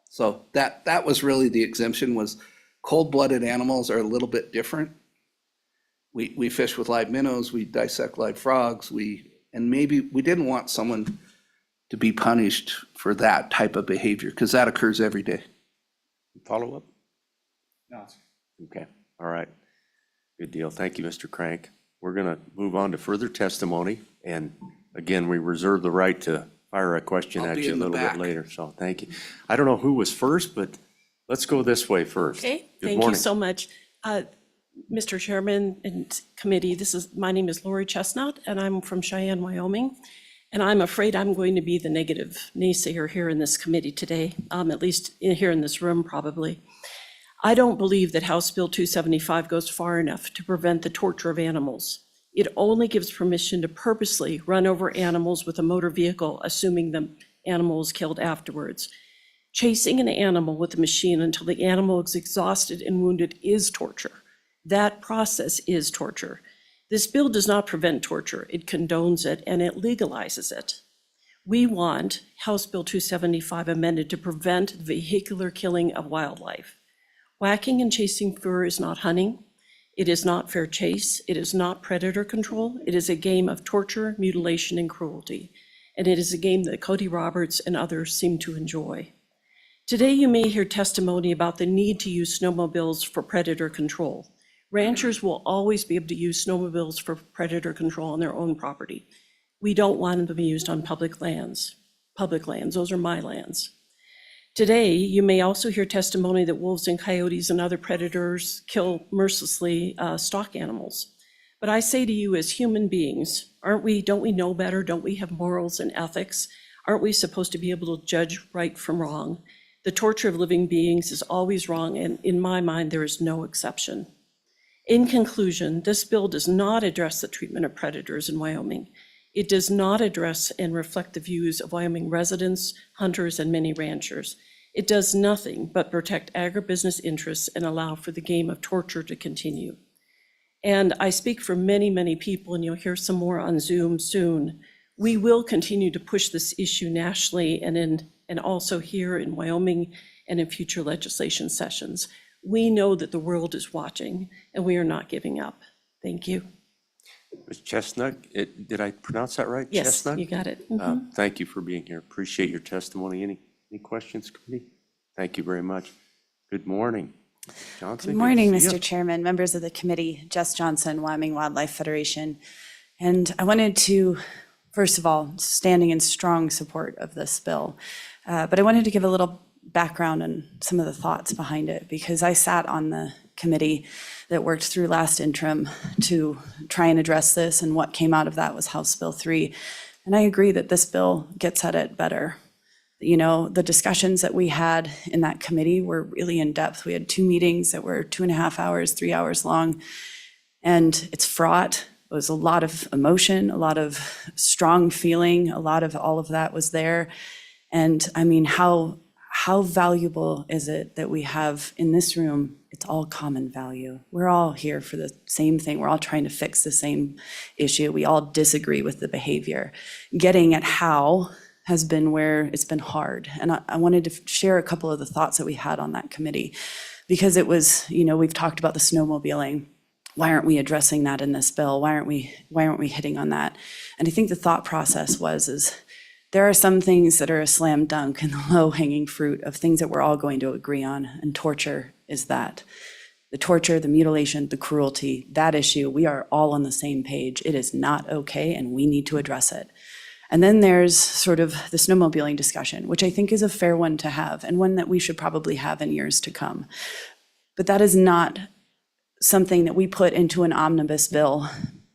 So that was really the exemption. Was cold-blooded animals are a little bit different. We fish with live minnows, we dissect live frogs, and maybe we didn't want someone to be punished for that type of behavior, because that occurs every day. Follow up? No. Okay, all right. Good deal. Thank you, Mr. Crank. We're going to move on to further testimony. And again, we reserve the right to fire a question I'll at be you a in the little bit back. later. So thank you. I don't know who was first, but let's go this way first. Okay, Good thank you morning. so much. Mr. Chairman and committee, my name is Lori Chestnut, and I'm from Cheyenne, Wyoming. And I'm afraid I'm going to be the negative naysayer here in this committee today, at least here in this room probably. I don't believe that House Bill 275 goes far enough to prevent the torture of animals. It only gives permission to purposely run over animals with a motor vehicle, assuming the animal is killed afterwards. Chasing an animal with a machine until the animal is exhausted and wounded is torture. That process is torture. This bill does not prevent torture, it condones it and it legalizes it. We want House Bill 275 amended to prevent vehicular killing of wildlife. Whacking and chasing fur is not hunting. It is not fair chase. It is not predator control. It is a game of torture, mutilation, and cruelty. And it is a game that Cody Roberts and others seem to enjoy. Today, you may hear testimony about the need to use snowmobiles for predator control. Ranchers will always be able to use snowmobiles for predator control on their own property. We don't want them to be used on public lands. Public lands, those are my lands. Today, you may also hear testimony that wolves and coyotes and other predators kill mercilessly stock animals. But I say to you as human beings, don't we know better? Don't we have morals and ethics? Aren't we supposed to be able to judge right from wrong? The torture of living beings is always wrong, and in my mind, there is no exception. In conclusion, this bill does not address the treatment of predators in Wyoming. It does not address and reflect the views of Wyoming residents, hunters, and many ranchers. It does nothing but protect agribusiness interests and allow for the game of torture to continue. And I speak for many, many people, and you'll hear some more on Zoom soon. We will continue to push this issue nationally and also here in Wyoming and in future legislation sessions. We know that the world is watching, and we are not giving up. Thank you. Ms. Chestnut, did I pronounce that right? Yes, Chestnut? you got it. Thank you for being here. Appreciate your testimony. Any questions, committee? Thank you very much. Good morning. Johnson? Good morning, to see you. Mr. Chairman, members of the committee, Jess Johnson, Wyoming Wildlife Federation. And I wanted to, first of all, standing in strong support of this bill, but I wanted to give a little background and some of the thoughts behind it, because I sat on the committee that worked through last interim to try and address this, and what came out of that was House Bill 3. And I agree that this bill gets at it better. You know, the discussions that we had in that committee were really in depth. We had 2 meetings that were 2.5 hours, 3 hours long, and it's fraught. It was a lot of emotion, a lot of strong feeling, a lot of all of that was there. And I mean, how how valuable is it that we have in this room, it's all common value. We're all here for the same thing. We're all trying to fix the same issue. We all disagree with the behavior. Getting at how has been where it's been hard. And I wanted to share a couple of the thoughts that we had on that committee, because it was, we've talked about the snowmobiling. Why aren't we addressing that in this bill? Why aren't we hitting on that? And I think the thought process is there are some things that are a slam dunk and the low hanging fruit of things that we're all going to agree on. And torture is that. The torture, the mutilation, the cruelty, that issue, we are all on the same page. It is not okay and we need to address it. And then there's sort of the snowmobiling discussion, which I think is a fair one to have and one that we should probably have in years to come. But that is not something that we put into an omnibus bill,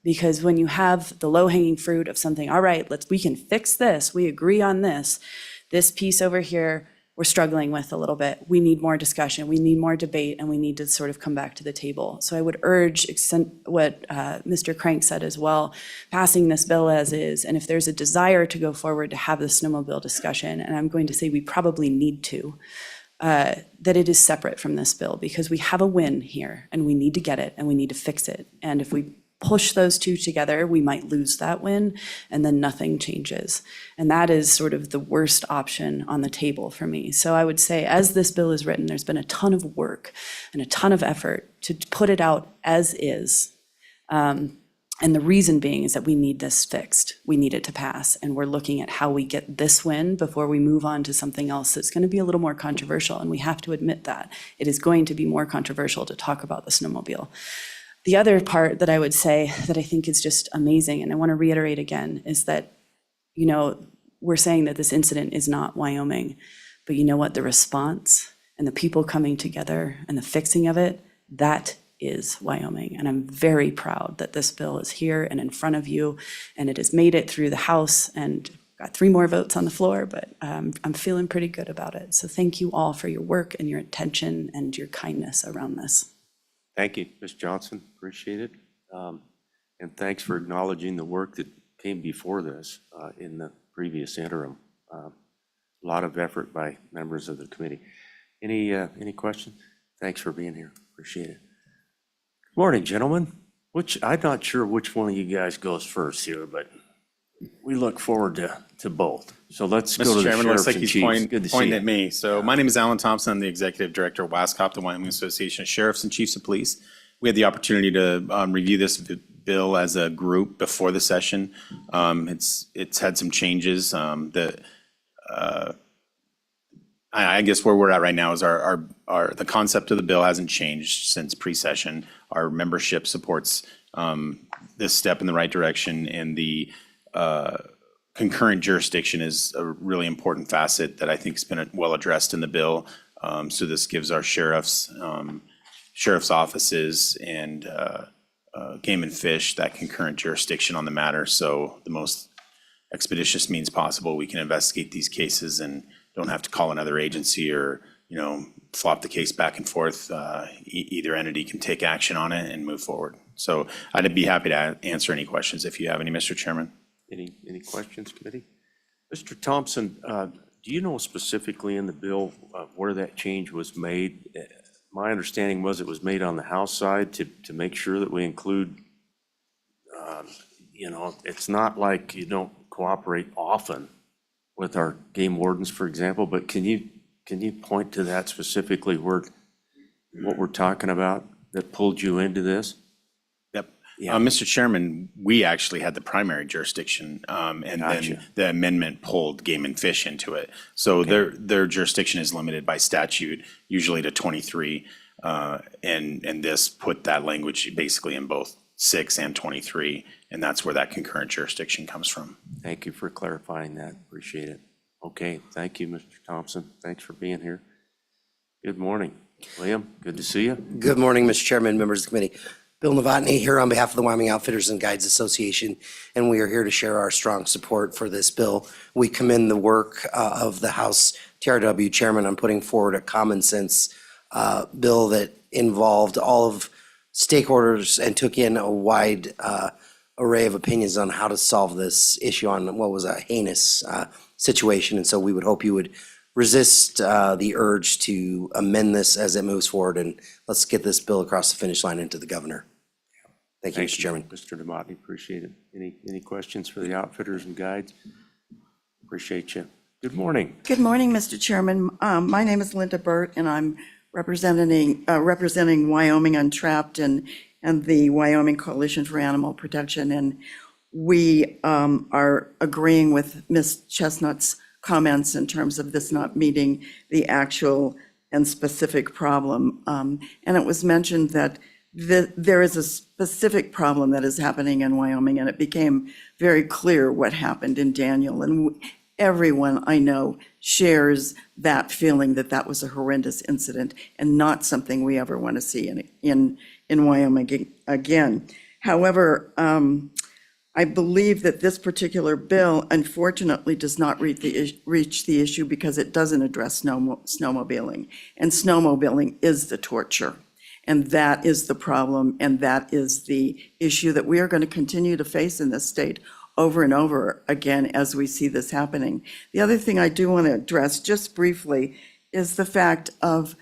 because when you have the low-hanging fruit of something, all right, we can fix this, we agree on this piece over here, we're struggling with a little bit. We need more discussion, we need more debate, and we need to sort of come back to the table. So I would urge what Mr. Crank said as well, passing this bill as is, and if there's a desire to go forward to have the snowmobile discussion, and I'm going to say we probably need to, that it is separate from this bill, because we have a win here, and we need to get it, and we need to fix it. And if we push those two together, we might lose that win, and then nothing changes. And that is sort of the worst option on the table for me. So I would say, as this bill is written, there's been a ton of work and a ton of effort to put it out as is. And the reason being is that we need this fixed. We need it to pass. And we're looking at how we get this win before we move on to something else that's going to be a little more controversial. And we have to admit that. It is going to be more controversial to talk about the snowmobile. The other part that I would say that I think is just amazing, and I want to reiterate again, is that, we're saying that this incident is not Wyoming, but you know what? The response and the people coming together and the fixing of it, that is Wyoming. And I'm very proud that this bill is here and in front of you, and it has made it through the House and got 3 more votes on the floor, but I'm feeling pretty good about it. So thank you all for your work and your attention and your kindness around this. Thank you, Ms. Johnson, appreciate it. And thanks for acknowledging the work that came before this in the previous interim. A lot of effort by members of the committee. Any questions? Thanks for being here, appreciate it. Morning, gentlemen. I'm not sure which one of you guys goes first here, but we look forward to both. So let's go to the Mr. Chairman, looks sheriffs like and he's chiefs. pointing at me. So my name is Alan Thompson. I'm the Executive Director of WASCOP, the Wyoming Association of Sheriffs and Chiefs of Police. We had the opportunity to review this bill as a group before the session. It's had some changes. I guess where we're at right now is the concept of the bill hasn't changed since pre-session. Our membership supports this step in the right direction, and the concurrent jurisdiction is a really important facet that I think has been well addressed in the bill. So this gives our sheriff's offices and game and fish that concurrent jurisdiction on the matter. So the most expeditious means possible, we can investigate these cases and don't have to call another agency or, flop the case back and forth. Either entity can take action on it and move forward. So I'd be happy to answer any questions if you have any, Mr. Chairman. Any questions, committee? Mr. Thompson, do you know specifically in the bill where that change was made? My understanding was it was made on the House side to make sure that we include, it's not like you don't cooperate often with our game wardens, for example, but can you point to that specifically what we're talking about that pulled you into this? Yep. Yeah. Mr. Chairman, we actually had the primary jurisdiction, and Gotcha. then the amendment pulled game and fish into it. So their jurisdiction is limited by statute, usually to 23, and this put that language basically in both 6 and 23, and that's where that concurrent jurisdiction comes from. Thank you for clarifying that. Appreciate it. Okay, thank you, Mr. Thompson. Thanks for being here. Good morning. Liam, good to see you. Good morning, Mr. Chairman, members of the committee. Bill Novotny here on behalf of the Wyoming Outfitters and Guides Association, and we are here to share our strong support for this bill. We commend the work of the House TRW chairman on putting forward a common sense bill that involved all of stakeholders and took in a wide array of opinions on how to solve this issue on what was a heinous situation. And so we would hope you would resist the urge to amend this as it moves forward, and let's get this bill across the finish line into the governor. Thank you, Mr. Chairman. Mr. Demotte, appreciate it. Any questions for the outfitters and guides? Appreciate you. Good morning. Good morning, Mr. Chairman. My name is Linda Burt, and I'm representing Wyoming Untrapped and the Wyoming Coalition for Animal Protection. And we are agreeing with Ms. Chestnut's comments in terms of this not meeting the actual and specific problem. And it was mentioned that there is a specific problem that is happening in Wyoming, and it became very clear what happened in Daniel. And everyone I know shares that feeling that that was a horrendous incident and not something we ever want to see in Wyoming again. However, I believe that this particular bill unfortunately does not reach the issue because it doesn't address snowmobiling. And snowmobiling is the torture. And that is the problem, and that is the issue that we are going to continue to face in this state over and over again as we see this happening. The other thing I do want to address just briefly is the fact of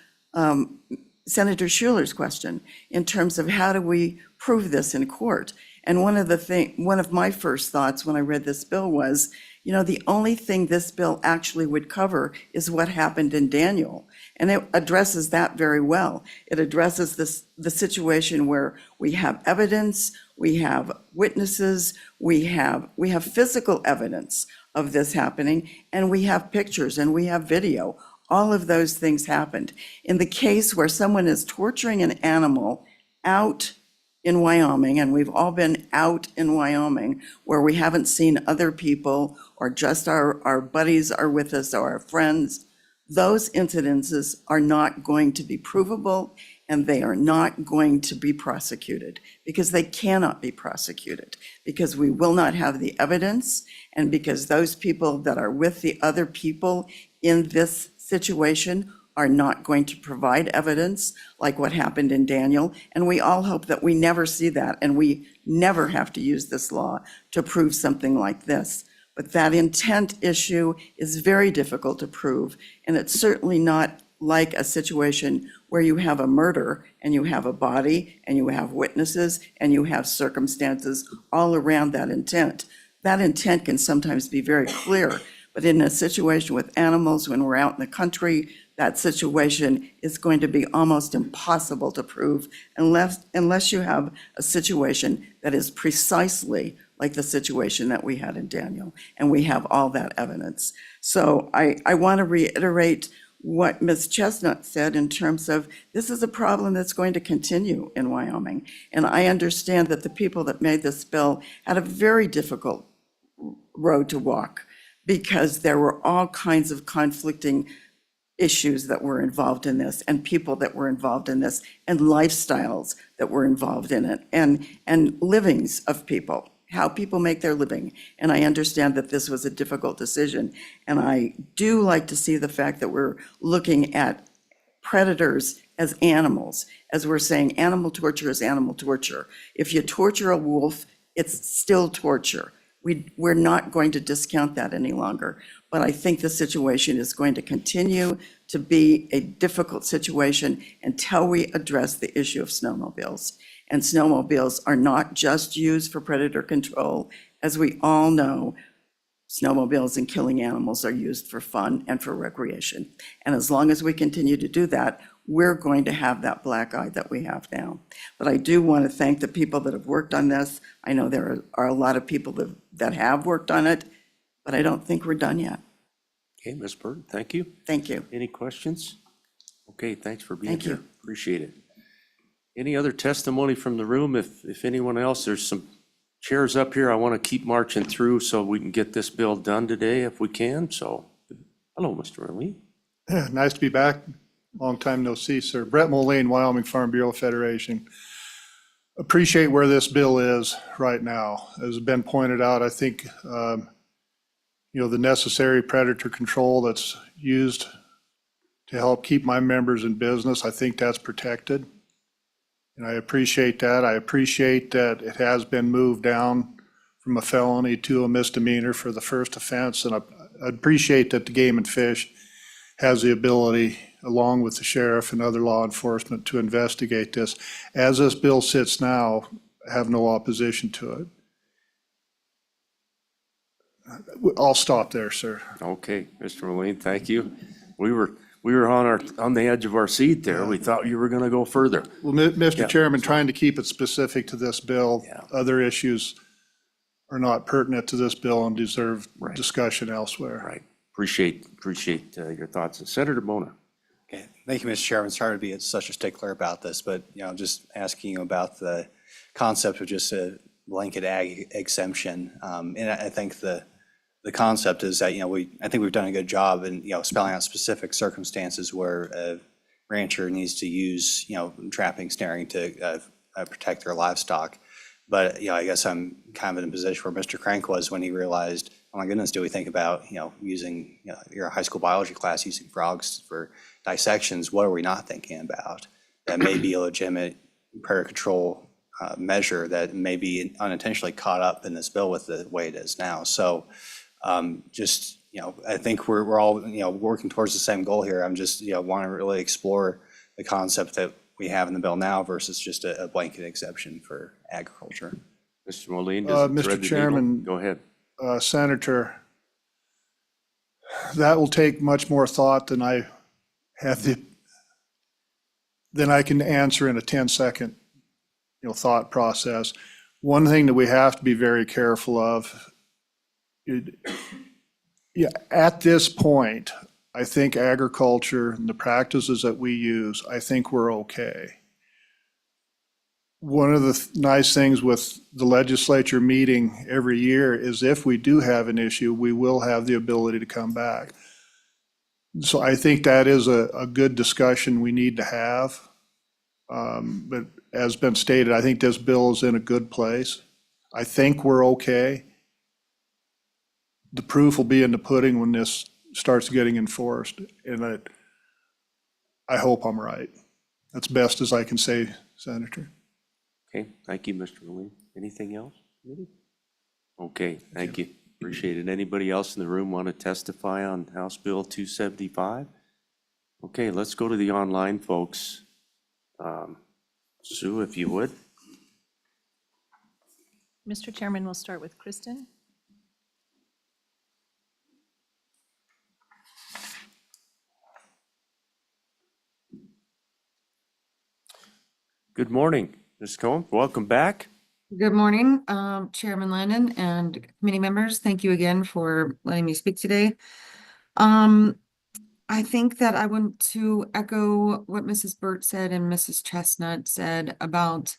Senator Schuler's question in terms of how do we prove this in court. And one of my first thoughts when I read this bill was, you know, the only thing this bill actually would cover is what happened in Daniel. And it addresses that very well. It addresses the situation where we have evidence, we have witnesses, we have physical evidence of this happening, and we have pictures and we have video. All of those things happened. In the case where someone is torturing an animal out in Wyoming, and we've all been out in Wyoming where we haven't seen other people or just our buddies are with us or our friends, those incidences are not going to be provable, and they are not going to be prosecuted because they cannot be prosecuted, because we will not have the evidence, and because those people that are with the other people in this situation are not going to provide evidence like what happened in Daniel. And we all hope that we never see that, and we never have to use this law to prove something like this. But that intent issue is very difficult to prove, and it's certainly not like a situation where you have a murder and you have a body and you have witnesses and you have circumstances all around that intent. That intent can sometimes be very clear, but in a situation with animals, when we're out in the country, that situation is going to be almost impossible to prove unless you have a situation that is precisely like the situation that we had in Daniel, and we have all that evidence. So I want to reiterate what Ms. Chestnut said in terms of this is a problem that's going to continue in Wyoming. And I understand that the people that made this bill had a very difficult road to walk because there were all kinds of conflicting issues that were involved in this, and people that were involved in this, and lifestyles that were involved in it, and livings of people, how people make their living. And I understand that this was a difficult decision. And I do like to see the fact that we're looking at predators as animals, as we're saying animal torture is animal torture. If you torture a wolf, it's still torture. We're not going to discount that any longer. But I think the situation is going to continue to be a difficult situation until we address the issue of snowmobiles. And snowmobiles are not just used for predator control. As we all know, snowmobiles and killing animals are used for fun and for recreation. And as long as we continue to do that, we're going to have that black eye that we have now. But I do want to thank the people that have worked on this. I know there are a lot of people that have worked on it, but I don't think we're done yet. Okay, Ms. Burton, thank you. Thank you. Any questions? Okay, thanks for being Thank here. you. Appreciate it. Any other testimony from the room? If anyone else, there's some chairs up here. I want to keep marching through so we can get this bill done today if we can. So, hello, Mr. Lee. Nice to be back. Long time no see, sir. Brett Moline, Wyoming Farm Bureau Federation. Appreciate where this bill is right now. As has been pointed out, I think, the necessary predator control that's used to help keep my members in business, I think that's protected. And I appreciate that. I appreciate that it has been moved down from a felony to a misdemeanor for the first offense. And I appreciate that the Game and Fish has the ability, along with the sheriff and other law enforcement, to investigate this. As this bill sits now, I have no opposition to it. I'll stop there, sir. Okay, Mr. Moline, thank you. We were on the edge of our seat there. We thought you were going to go further. Well, Mr. Yeah. Chairman, trying to keep it specific to this bill, other issues are not pertinent to this bill and deserve discussion elsewhere. Right. Appreciate your thoughts. Senator Bona. Okay, thank you, Mr. Chairman. Sorry to be such a stickler about this, but, just asking you about the concept of just a blanket ag exemption. And I think the concept is that, I think we've done a good job in, spelling out specific circumstances where a rancher needs to use, trapping, snaring to protect their livestock. But, I guess I'm kind of in a position where Mr. Crank was when he realized, oh my goodness, do we think about, using, your high school biology class, using frogs for dissections? What are we not thinking about? That may be a legitimate predator control measure that may be unintentionally caught up in this bill with the way it is now. So just, I think we're all, working towards the same goal here. I'm just, want to really explore the concept that we have in the bill now versus just a blanket exception for agriculture. Mr. Moline, does it thread Mr. the needle? Chairman. Go ahead. Senator, that will take much more thought than I can answer in a 10-second, thought process. One thing that we have to be very careful of, at this point, I think agriculture and the practices that we use, I think we're okay. One of the nice things with the legislature meeting every year is if we do have an issue, we will have the ability to come back. So I think that is a good discussion we need to have. But as been stated, I think this bill is in a good place. I think we're okay. The proof will be in the pudding when this starts getting enforced, and I hope I'm right. That's best as I can say, Senator. Okay, thank you, Mr. Moline. Anything else? Okay, thank you. Appreciate it. Anybody else in the room want to testify on House Bill 275? Okay, let's go to the online folks. Sue, if you would. Mr. Chairman, we'll start with Kristen. Good morning, Ms. Cohen. Welcome back. Good morning, Chairman Landon and committee members. Thank you again for letting me speak today. I think that I want to echo what Mrs. Burt said and Mrs. Chestnut said about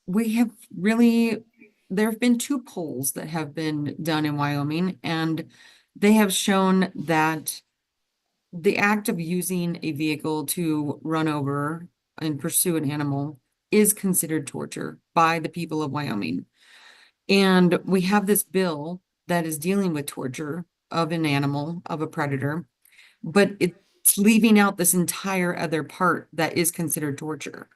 there have been 2 polls that have been done in Wyoming, and they have shown that the act of using a vehicle to run over and pursue an animal is considered torture by the people of Wyoming. And we have this bill that is dealing with torture of an animal, of a predator, but it's leaving out this entire other part that is considered torture.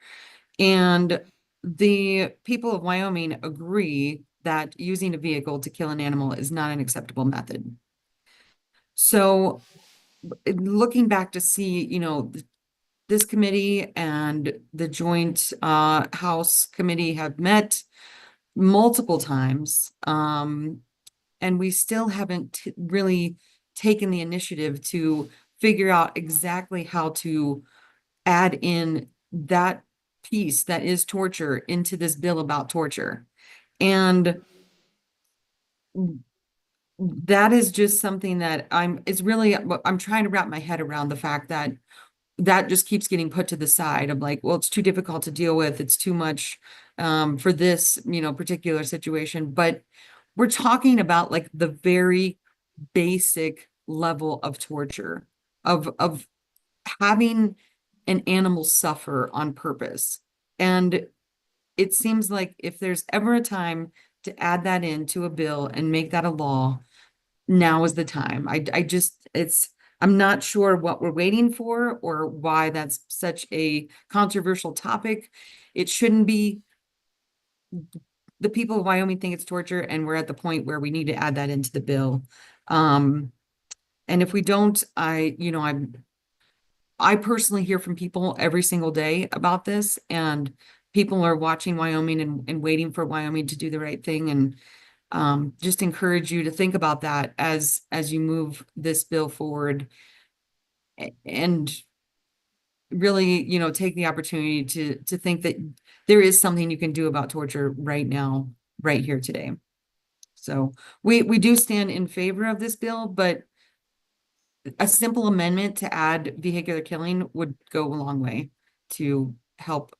And the people of Wyoming agree that using a vehicle to kill an animal is not an acceptable method. So looking back to see, this committee and the joint House committee have met multiple times, and we still haven't really taken the initiative to figure out exactly how to add in that piece that is torture into this bill about torture. And that is just something that I'm trying to wrap my head around the fact that just keeps getting put to the side of like, well, it's too difficult to deal with. It's too much for this, particular situation. But we're talking about like the very basic level of torture, of having an animal suffer on purpose. And it seems like if there's ever a time to add that into a bill and make that a law, now is the time. I'm not sure what we're waiting for or why that's such a controversial topic. It shouldn't be. The people of Wyoming think it's torture, and we're at the point where we need to add that into the bill. And if we don't, I'm I personally hear from people every single day about this, and people are watching Wyoming and waiting for Wyoming to do the right thing. And just encourage you to think about that as you move this bill forward, and really, take the opportunity to think that there is something you can do about torture right now, right here today. So we do stand in favor of this bill, but a simple amendment to add vehicular killing would go a long way to help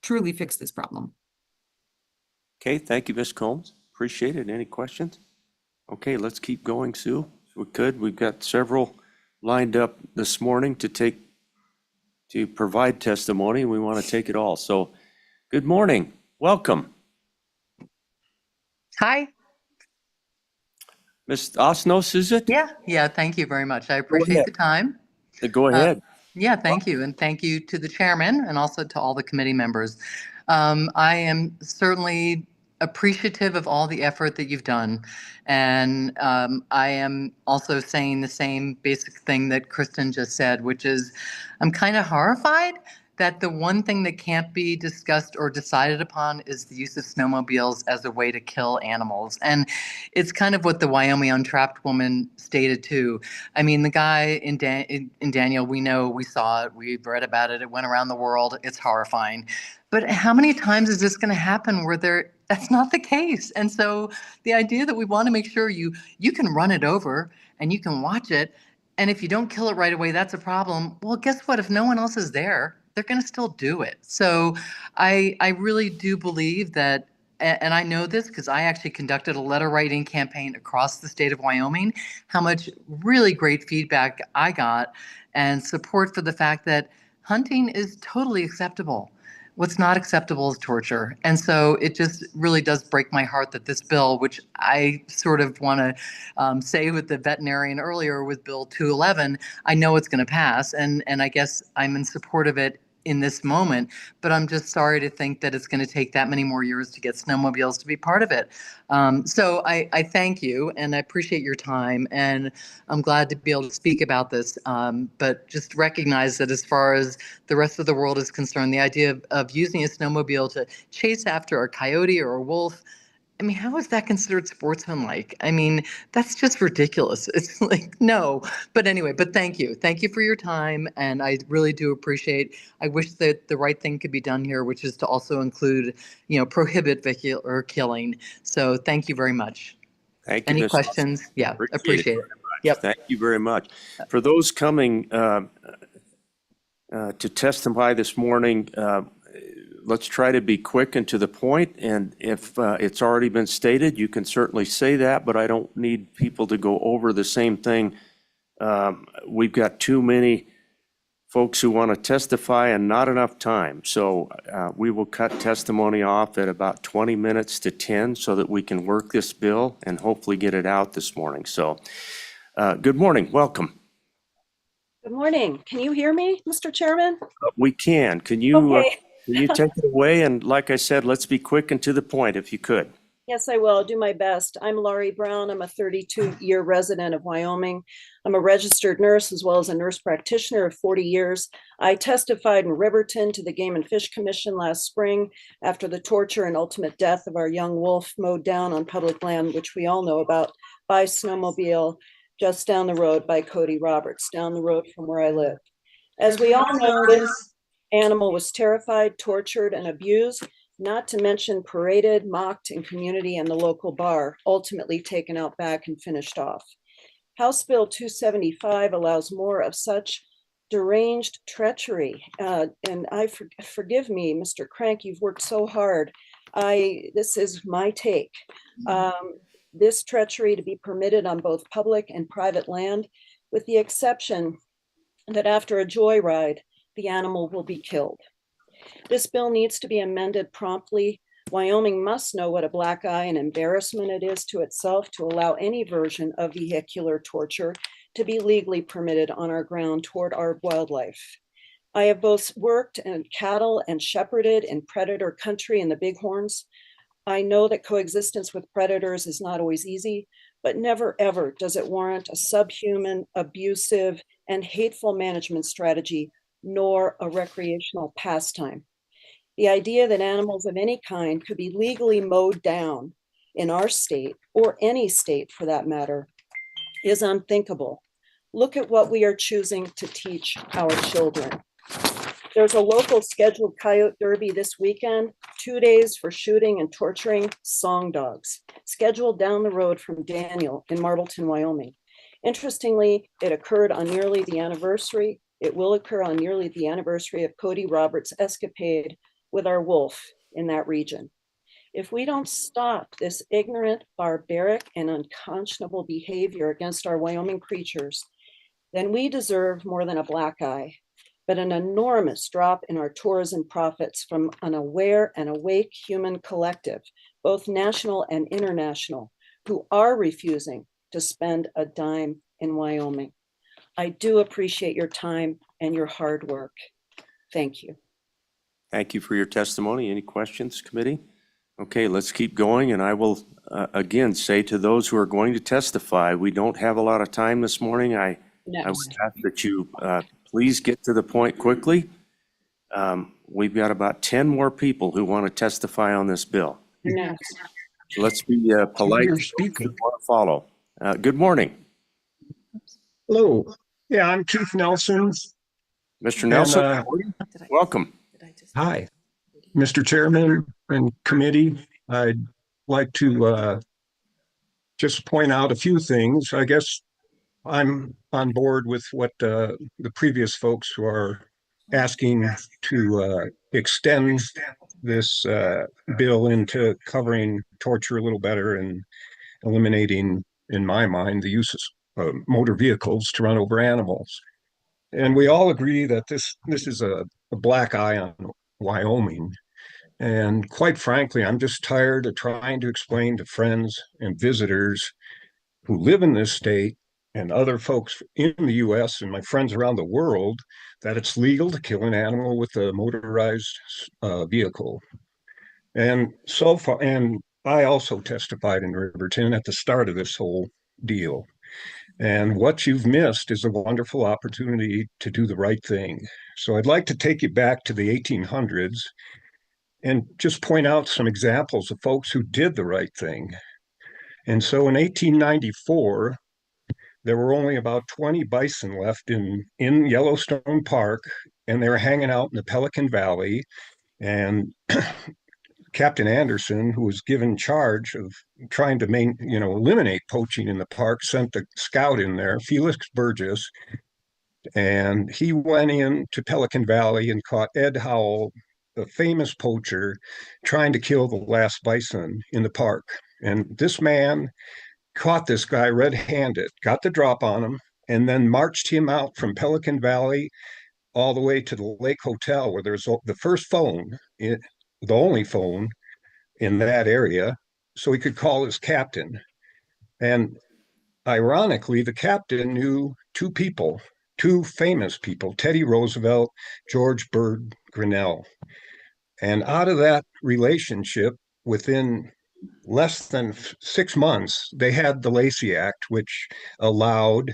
truly fix this problem. Okay, thank you, Ms. Combs. Appreciate it. Any questions? Okay, let's keep going, Sue. If we could, we've got several lined up this morning to provide testimony. We want to take it all. So, good morning. Welcome. Hi. Ms. Osnos, is it? Yeah, thank you very much. I appreciate the time. Go ahead. Yeah, thank you. And thank you to the chairman and also to all the committee members. I am certainly appreciative of all the effort that you've done. And I am also saying the same basic thing that Kristen just said, which is I'm kind of horrified that the one thing that can't be discussed or decided upon is the use of snowmobiles as a way to kill animals. And it's kind of what the Wyoming Untrapped woman stated too. I mean, the guy in Daniel, we know, we saw it, we've read about it, it went around the world, it's horrifying. But how many times is this going to happen where that's not the case? And so the idea that we want to make sure you can run it over and you can watch it, and if you don't kill it right away, that's a problem. Well, guess what? If no one else is there, they're going to still do it. So I really do believe that, and I know this because I actually conducted a letter writing campaign across the state of Wyoming, how much really great feedback I got and support for the fact that hunting is totally acceptable. What's not acceptable is torture. And so it just really does break my heart that this bill, which I sort of want to say with the veterinarian earlier with Bill 211, I know it's going to pass. And I guess I'm in support of it in this moment, but I'm just sorry to think that it's going to take that many more years to get snowmobiles to be part of it. So I thank you and I appreciate your time, and I'm glad to be able to speak about this. But just recognize that as far as the rest of the world is concerned, the idea of using a snowmobile to chase after a coyote or a wolf, I mean, how is that considered sportsmanlike? I mean, that's just ridiculous. It's like, no. But anyway, but thank you. Thank you for your time. And I really do appreciate, I wish that the right thing could be done here, which is to also include, prohibit vehicular killing. So thank you very much. Thank you, Any Ms. questions? Osnos. Yeah, appreciate it. Yep. Thank you very much. For those coming to testify this morning, let's try to be quick and to the point. And if it's already been stated, you can certainly say that, but I don't need people to go over the same thing. We've got too many folks who want to testify and not enough time. So we will cut testimony off at about 20 minutes to 10 so that we can work this bill and hopefully get it out this morning. So good morning. Welcome. Good morning. Can you hear me, Mr. Chairman? We can. Can you? Okay. Can you take it away? And like I said, let's be quick and to the point if you could. Yes, I will. I'll do my best. I'm Laurie Brown. I'm a 32-year resident of Wyoming. I'm a registered nurse as well as a nurse practitioner of 40 years. I testified in Riverton to the Game and Fish Commission last spring after the torture and ultimate death of our young wolf mowed down on public land, which we all know about, by snowmobile just down the road by Cody Roberts, down the road from where I live. As we all know, this animal was terrified, tortured, and abused, not to mention paraded, mocked in community and the local bar, ultimately taken out back and finished off. House Bill 275 allows more of such deranged treachery. And forgive me, Mr. Crank, you've worked so hard. This is my take. This treachery to be permitted on both public and private land, with the exception that after a joyride, the animal will be killed. This bill needs to be amended promptly. Wyoming must know what a black eye and embarrassment it is to itself to allow any version of vehicular torture to be legally permitted on our ground toward our wildlife. I have both worked in cattle and shepherded in predator country in the Bighorns. I know that coexistence with predators is not always easy, but never ever does it warrant a subhuman, abusive, and hateful management strategy, nor a recreational pastime. The idea that animals of any kind could be legally mowed down in our state, or any state for that matter, is unthinkable. Look at what we are choosing to teach our children. There's a local scheduled coyote derby this weekend, 2 days for shooting and torturing song dogs, scheduled down the road from Daniel in Marbleton, Wyoming. Interestingly, it occurred on nearly the anniversary. It will occur on nearly the anniversary of Cody Roberts' escapade with our wolf in that region. If we don't stop this ignorant, barbaric, and unconscionable behavior against our Wyoming creatures, then we deserve more than a black eye, but an enormous drop in our tourism profits from an aware and awake human collective, both national and international, who are refusing to spend a dime in Wyoming. I do appreciate your time and your hard work. Thank you. Thank you for your testimony. Any questions, committee? Okay, let's keep going, and I will again say to those who are going to testify, we don't have a lot of time this morning. I would ask that you please get to the point quickly. We've got about 10 more people who want to testify on this bill. So let's be polite. Speaking. Want to follow. Good morning. Hello. Yeah, I'm Keith Nelson. Mr. Nelson, welcome. Hi, Mr. Chairman and committee. I'd like to just point out a few things. I guess I'm on board with what the previous folks who are asking to extend this bill into covering torture a little better and eliminating, in my mind, the use of motor vehicles to run over animals. And we all agree that this is a black eye on Wyoming. And quite frankly, I'm just tired of trying to explain to friends and visitors who live in this state and other folks in the US and my friends around the world that it's legal to kill an animal with a motorized vehicle. And so far, and I also testified in Riverton at the start of this whole deal. And what you've missed is a wonderful opportunity to do the right thing. So I'd like to take you back to the 1800s and just point out some examples of folks who did the right thing. And so in 1894, there were only about 20 bison left in Yellowstone Park, and they were hanging out in the Pelican Valley. And Captain Anderson, who was given charge of trying to eliminate poaching in the park, sent a scout in there, Felix Burgess, and he went into Pelican Valley and caught Ed Howell, a famous poacher, trying to kill the last bison in the park. And this man caught this guy red-handed, got the drop on him, and then marched him out from Pelican Valley all the way to the Lake Hotel, where there's the first phone, the only phone in that area, so he could call his captain. And ironically, the captain knew two people, two famous people, Teddy Roosevelt, George Bird Grinnell. And out of that relationship, within less than 6 months, they had the Lacey Act, which allowed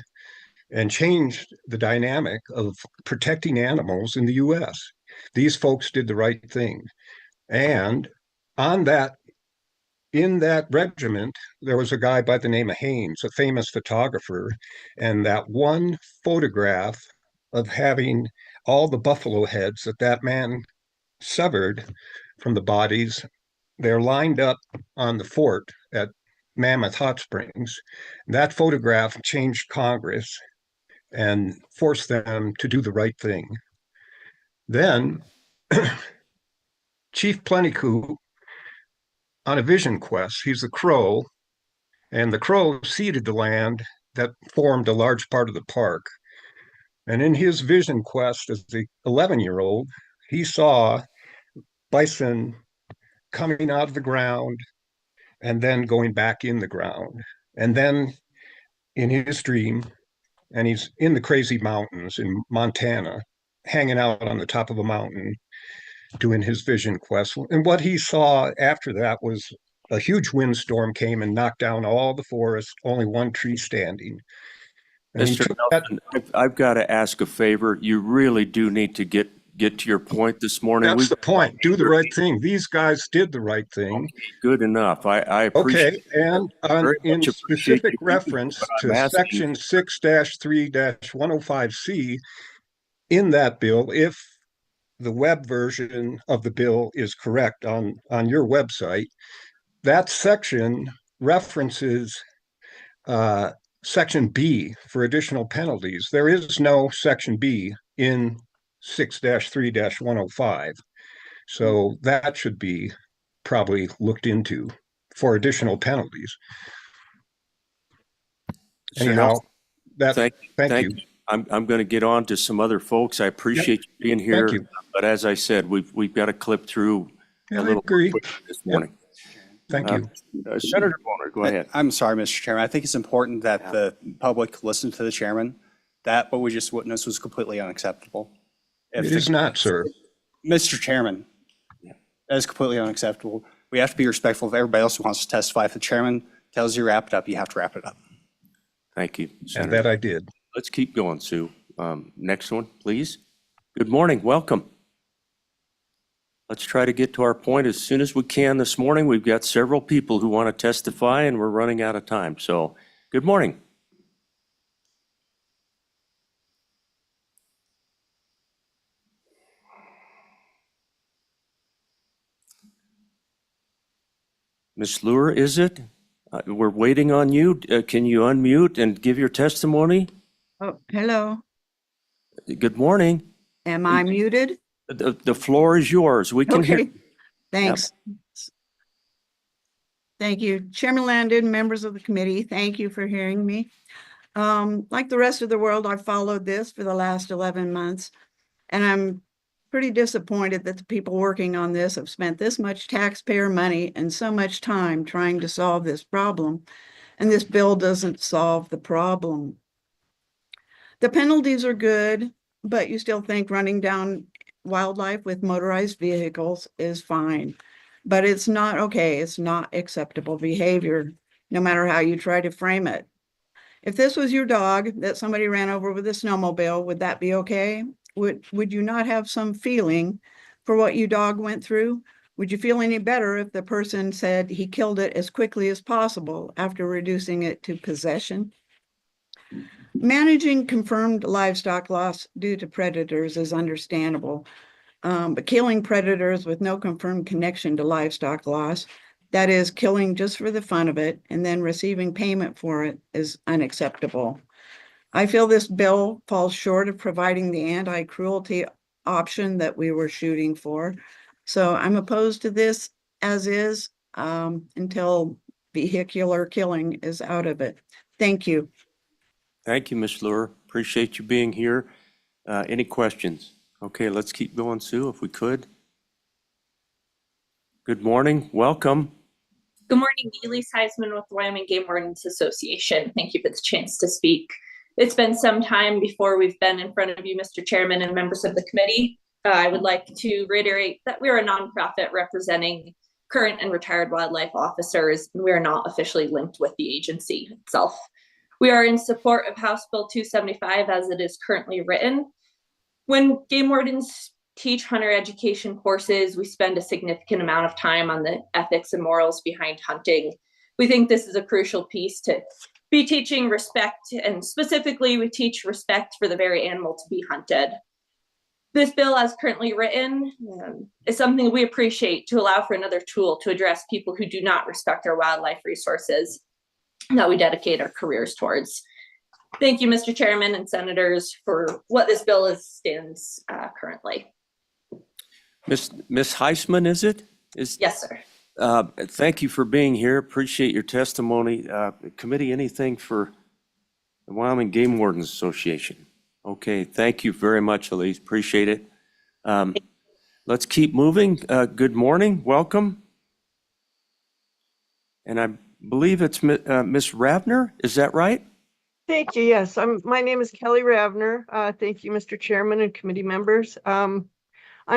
and changed the dynamic of protecting animals in the US. These folks did the right thing. And in that regiment, there was a guy by the name of Haynes, a famous photographer, and that one photograph of having all the buffalo heads that man severed from the bodies, they're lined up on the fort at Mammoth Hot Springs. That photograph changed Congress and forced them to do the right thing. Then Chief Plentycoo, on a vision quest, he's the Crow, and the Crow ceded the land that formed a large part of the park. And in his vision quest as the 11-year-old, he saw bison coming out of the ground and then going back in the ground. And then in his dream, and he's in the Crazy Mountains in Montana, hanging out on the top of a mountain, doing his vision quest. And what he saw after that was a huge windstorm came and knocked down all the forest, only one tree standing. And he Mr. took that- Nelson, I've got to ask a favor. You really do need to get to your point this morning. That's the point. Do the right thing. These guys did the right thing. Good enough. I appreciate. Okay, and very in much appreciate specific you doing reference what I'm to asking. section 6-3-105C in that bill, if the web version of the bill is correct on your website, that section references section B for additional penalties. There is no section B in 6-3-105. So that should be probably looked into for additional penalties. Sir Anyhow, Nelson, that, thank thank you. I'm going to get on to some other folks. I appreciate you being here. you. But as I said, we've got to clip through Yeah, a I little agree. quick this morning. Thank you. Senator Bonner, go ahead. I'm sorry, Mr. Chairman. I think it's important that the public listen to the chairman. That what we just witnessed was completely unacceptable. It is not, sir. Mr. Chairman, that is completely unacceptable. We have to be respectful of everybody else who wants to testify. If the chairman tells you to wrap it up, you have to wrap it up. Thank you, And Senator. that I did. Let's keep going, Sue. Next one, please. Good morning. Welcome. Let's try to get to our point as soon as we can this morning. We've got several people who want to testify and we're running out of time. So, good morning. Ms. Lure, is it? We're waiting on you. Can you unmute and give your testimony? Oh, hello. Good morning. Am I muted? The floor is yours. We can hear. Okay, thanks. Thank you. Chairman Landon, members of the committee, thank you for hearing me. Like the rest of the world, I've followed this for the last 11 months, and I'm pretty disappointed that the people working on this have spent this much taxpayer money and so much time trying to solve this problem, and this bill doesn't solve the problem. The penalties are good, but you still think running down wildlife with motorized vehicles is fine. But it's not okay. It's not acceptable behavior, no matter how you try to frame it. If this was your dog that somebody ran over with a snowmobile, would that be okay? Would you not have some feeling for what your dog went through? Would you feel any better if the person said he killed it as quickly as possible after reducing it to possession? Managing confirmed livestock loss due to predators is understandable, but killing predators with no confirmed connection to livestock loss, that is killing just for the fun of it and then receiving payment for it, is unacceptable. I feel this bill falls short of providing the anti-cruelty option that we were shooting for. So I'm opposed to this as is until vehicular killing is out of it. Thank you. Thank you, Ms. Lure. Appreciate you being here. Any questions? Okay, let's keep going, Sue, if we could. Good morning. Welcome. Good morning, Elise Heisman with the Wyoming Game Wardens Association. Thank you for the chance to speak. It's been some time before we've been in front of you, Mr. Chairman and members of the committee. I would like to reiterate that we are a nonprofit representing current and retired wildlife officers, and we are not officially linked with the agency itself. We are in support of House Bill 275 as it is currently written. When game wardens teach hunter education courses, we spend a significant amount of time on the ethics and morals behind hunting. We think this is a crucial piece to be teaching respect, and specifically we teach respect for the very animal to be hunted. This bill as currently written is something we appreciate to allow for another tool to address people who do not respect our wildlife resources that we dedicate our careers towards. Thank you, Mr. Chairman and Senators, for what this bill stands currently. Ms. Heisman, is it? Yes, sir. Thank you for being here. Appreciate your testimony. Committee, anything for the Wyoming Game Wardens Association? Okay, thank you very much, Elise. Appreciate it. Let's keep moving. Good morning. Welcome. And I believe it's Ms. Ravner. Is that right? Thank you. Yes, my name is Kelly Ravner. Thank you, Mr. Chairman and committee members. I'm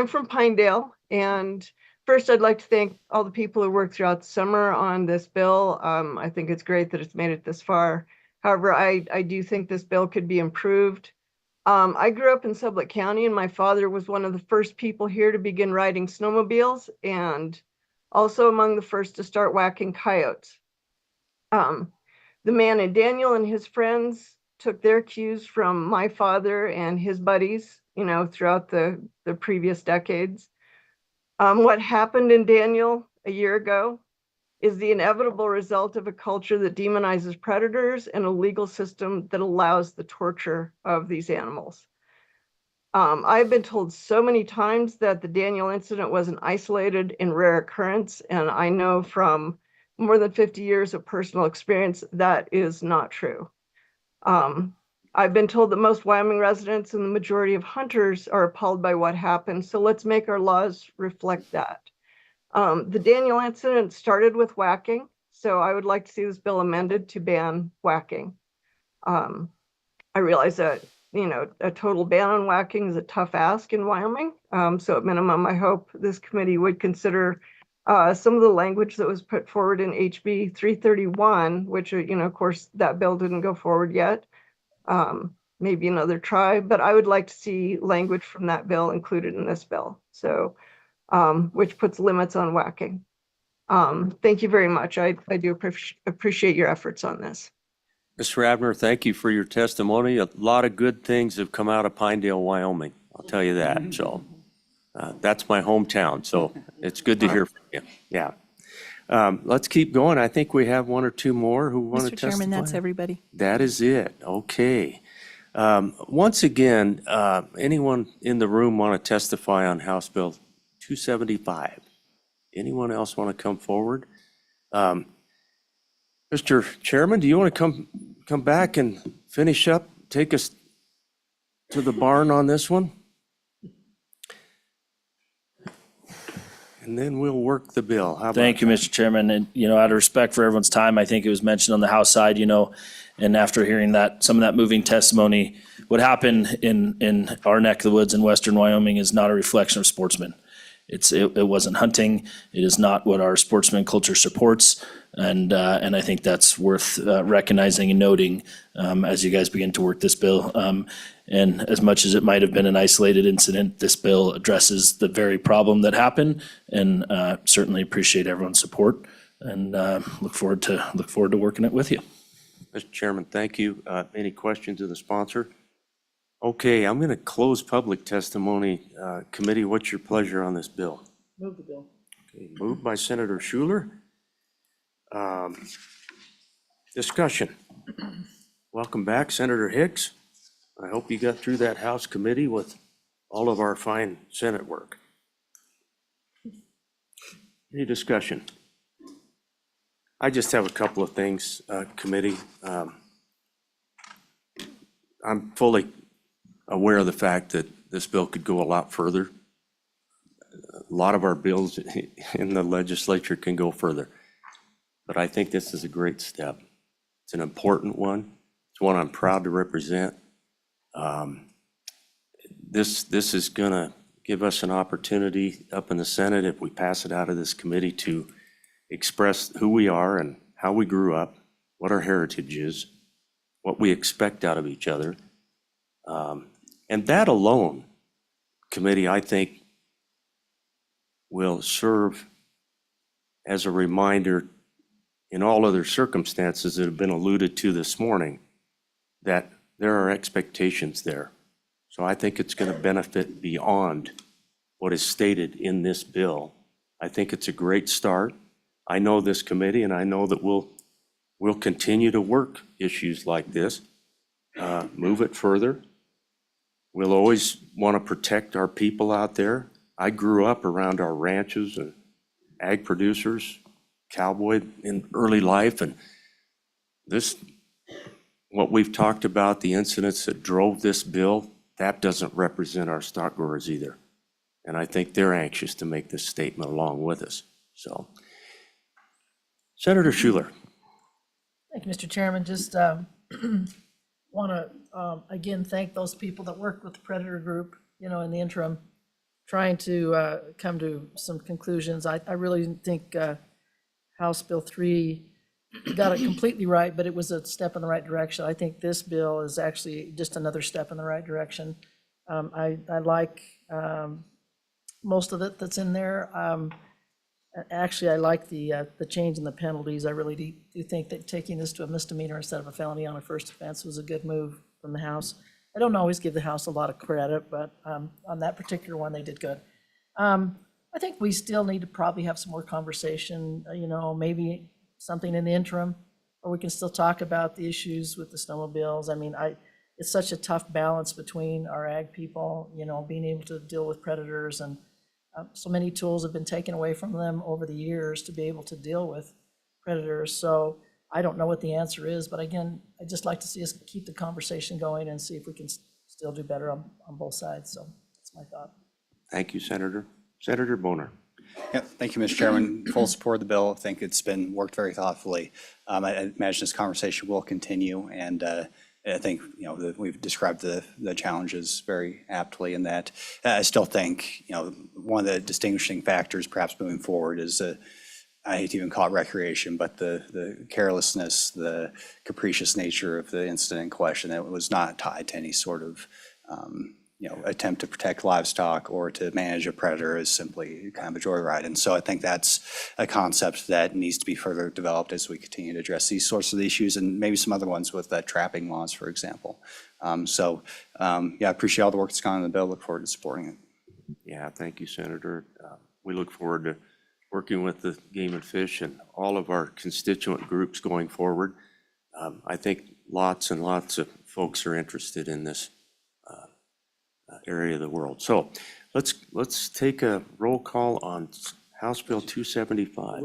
from Pinedale, and first I'd like to thank all the people who worked throughout the summer on this bill. I think it's great that it's made it this far. However, I do think this bill could be improved. I grew up in Sublette County, and my father was one of the first people here to begin riding snowmobiles and also among the first to start whacking coyotes. The man in Daniel and his friends took their cues from my father and his buddies, throughout the previous decades. What happened in Daniel a year ago is the inevitable result of a culture that demonizes predators and a legal system that allows the torture of these animals. I've been told so many times that the Daniel incident was an isolated and rare occurrence, and I know from more than 50 years of personal experience that is not true. I've been told that most Wyoming residents and the majority of hunters are appalled by what happened, so let's make our laws reflect that. The Daniel incident started with whacking, so I would like to see this bill amended to ban whacking. I realize that, a total ban on whacking is a tough ask in Wyoming. So at minimum, I hope this committee would consider some of the language that was put forward in HB 331, which, of course, that bill didn't go forward yet. Maybe another try, but I would like to see language from that bill included in this bill. So, which puts limits on whacking. Thank you very much. I do appreciate your efforts on this. Mr. Abner, thank you for your testimony. A lot of good things have come out of Pinedale, Wyoming. I'll tell you that. So that's my hometown. So it's good to hear from you. Yeah. Let's keep going. I think we have one or two more who want to Mr. testify. Chairman, that's everybody. That is it. Okay. Once again, anyone in the room want to testify on House Bill 275? Anyone else want to come forward? Mr. Chairman, do you want to come back and finish up, take us to the barn on this one? And then we'll work the bill. How about Thank you, that? Mr. Chairman. And, out of respect for everyone's time, I think it was mentioned on the House side, and after hearing that, some of that moving testimony, what happened in our neck of the woods in Western Wyoming is not a reflection of sportsmen. It wasn't hunting. It is not what our sportsman culture supports. And I think that's worth recognizing and noting as you guys begin to work this bill. And as much as it might have been an isolated incident, this bill addresses the very problem that happened, and certainly appreciate everyone's support, and look forward to working it with you. Mr. Chairman, thank you. Any questions of the sponsor? Okay, I'm going to close public testimony. Committee, what's your pleasure on this bill? Move the bill. Okay, moved by Senator Schuler. Discussion. Welcome back, Senator Hicks. I hope you got through that House committee with all of our fine Senate work. Any discussion? I just have a couple of things, committee. I'm fully aware of the fact that this bill could go a lot further. A lot of our bills in the legislature can go further, but I think this is a great step. It's an important one. It's one I'm proud to represent. This is gonna give us an opportunity up in the Senate, if we pass it out of this committee, to express who we are and how we grew up, what our heritage is, what we expect out of each other. And that alone, committee, I think, will serve as a reminder in all other circumstances that have been alluded to this morning, that there are expectations there. So I think it's going to benefit beyond what is stated in this bill. I think it's a great start. I know this committee, and I know that we'll continue to work issues like this, move it further. We'll always want to protect our people out there. I grew up around our ranches and ag producers, cowboy in early life, and this, what we've talked about, the incidents that drove this bill, that doesn't represent our stock growers either. And I think they're anxious to make this statement along with us. So, Senator Schuler. Thank you, Mr. Chairman. Just want to, again, thank those people that worked with the Predator Group, in the interim, trying to come to some conclusions. I really think House Bill 3 got it completely right, but it was a step in the right direction. I think this bill is actually just another step in the right direction. I like most of it that's in there. Actually, I like the change in the penalties. I really do think that taking this to a misdemeanor instead of a felony on a first offense was a good move from the House. I don't always give the House a lot of credit, but on that particular one, they did good. I think we still need to probably have some more conversation, maybe something in the interim, or we can still talk about the issues with the snowmobiles. I mean, it's such a tough balance between our ag people, being able to deal with predators, and so many tools have been taken away from them over the years to be able to deal with predators. So I don't know what the answer is, but again, I'd just like to see us keep the conversation going and see if we can still do better on both sides. So that's my thought. Thank you, Senator. Senator Boner. Yeah, thank you, Mr. Chairman. Full support of the bill. I think it's been worked very thoughtfully. I imagine this conversation will continue, and I think, that we've described the challenges very aptly in that. I still think, one of the distinguishing factors perhaps moving forward is, I hate to even call it recreation, but the carelessness, the capricious nature of the incident in question that was not tied to any sort of, attempt to protect livestock or to manage a predator, is simply kind of a joyride. And so I think that's a concept that needs to be further developed as we continue to address these sorts of issues, and maybe some other ones with trapping laws, for example. I appreciate all the work that's gone on in the bill. Look forward to supporting it. Yeah, thank you, Senator. We look forward to working with the Game and Fish and all of our constituent groups going forward. I think lots and lots of folks are interested in this area of the world. So let's take a roll call on House Bill 275.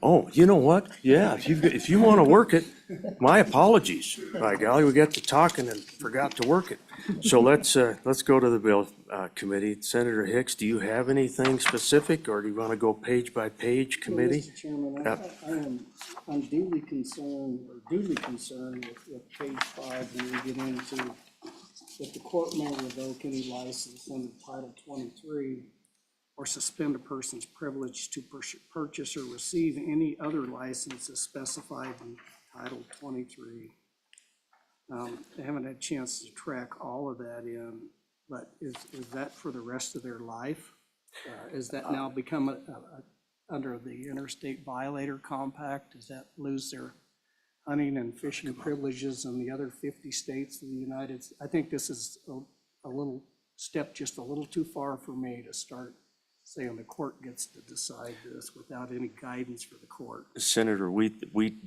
Oh, you know what? Yeah, if you want to work it, my apologies. By golly, we got to talking and forgot to work it. So let's go to the bill committee. Senator Hicks, do you have anything specific, or do you want to go page by page, committee? Mr. Chairman, I'm duly concerned with page 5 when we get into that the court may revoke any license under Title 23 or suspend a person's privilege to purchase or receive any other license as specified in Title 23. I haven't had a chance to track all of that in, but is that for the rest of their life? Is that now become under the Interstate Violator Compact? Does that lose their hunting and fishing privileges in the other 50 states of the United States? I think this is a little step, just a little too far for me to start saying the court gets to decide this without any guidance for the court. Senator, we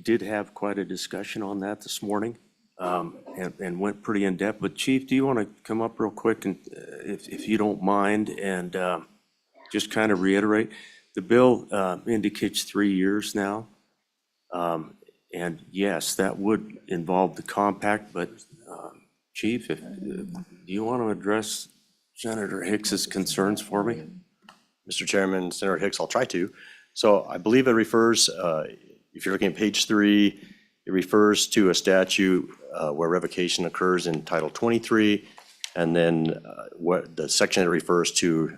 did have quite a discussion on that this morning, and went pretty in depth. But Chief, do you want to come up real quick, and if you don't mind, and just kind of reiterate? The bill indicates 3 years now. And yes, that would involve the compact, but Chief, do you want to address Senator Hicks's concerns for me? Mr. Chairman, Senator Hicks, I'll try to. So I believe it refers, if you're looking at page 3, it refers to a statute where revocation occurs in Title 23, and then what the section it refers to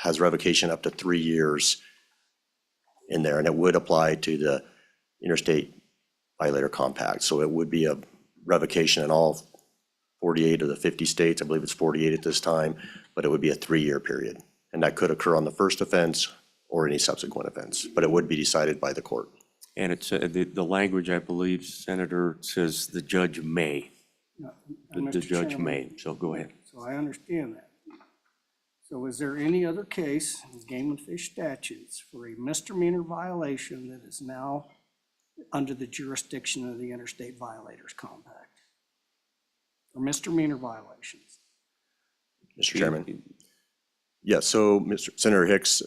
has revocation up to 3 years in there, and it would apply to the Interstate Violator Compact. So it would be a revocation in all 48 of the 50 states. I believe it's 48 at this time, but it would be a 3-year period. And that could occur on the first offense or any subsequent offense, but it would be decided by the court. And it's the language, I believe, Senator, says the judge may. The judge may, so go ahead. So I understand that. So is there any other case in Game and Fish statutes for a misdemeanor violation that is now under the jurisdiction of the Interstate Violators Compact? Or misdemeanor violations? Mr. Chairman? Yes, so Senator Hicks,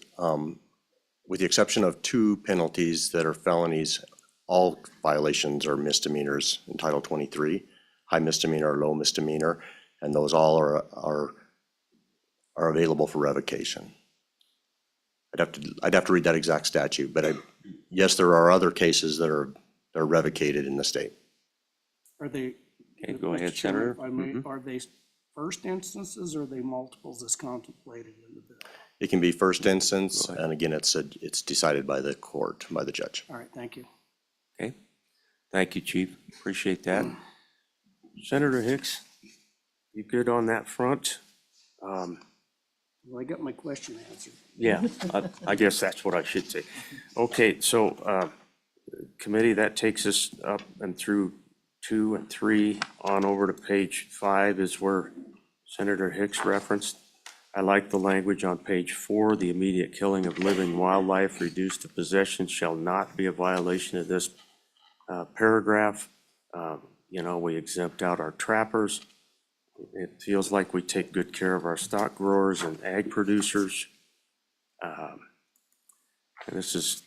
with the exception of 2 penalties that are felonies, all violations are misdemeanors in Title 23, high misdemeanor or low misdemeanor, and those all are available for revocation. I'd have to read that exact statute, but yes, there are other cases that are revocated in the state. Are they? Okay, go ahead, Mr. Chairman, Senator. if I may, are they first instances or are they multiples as contemplated in the bill? It can be first instance, and again, it's decided by the court, by the judge. All right, thank you. Okay, thank you, Chief. Appreciate that. Senator Hicks, you good on that front? Well, I got my question answered. Yeah, I guess that's what I should say. Okay, so, committee, that takes us up and through 2 and 3, on over to page 5 is where Senator Hicks referenced. I like the language on page 4, the immediate killing of living wildlife reduced to possession shall not be a violation of this paragraph. You know, we exempt out our trappers. It feels like we take good care of our stock growers and ag producers. And this is,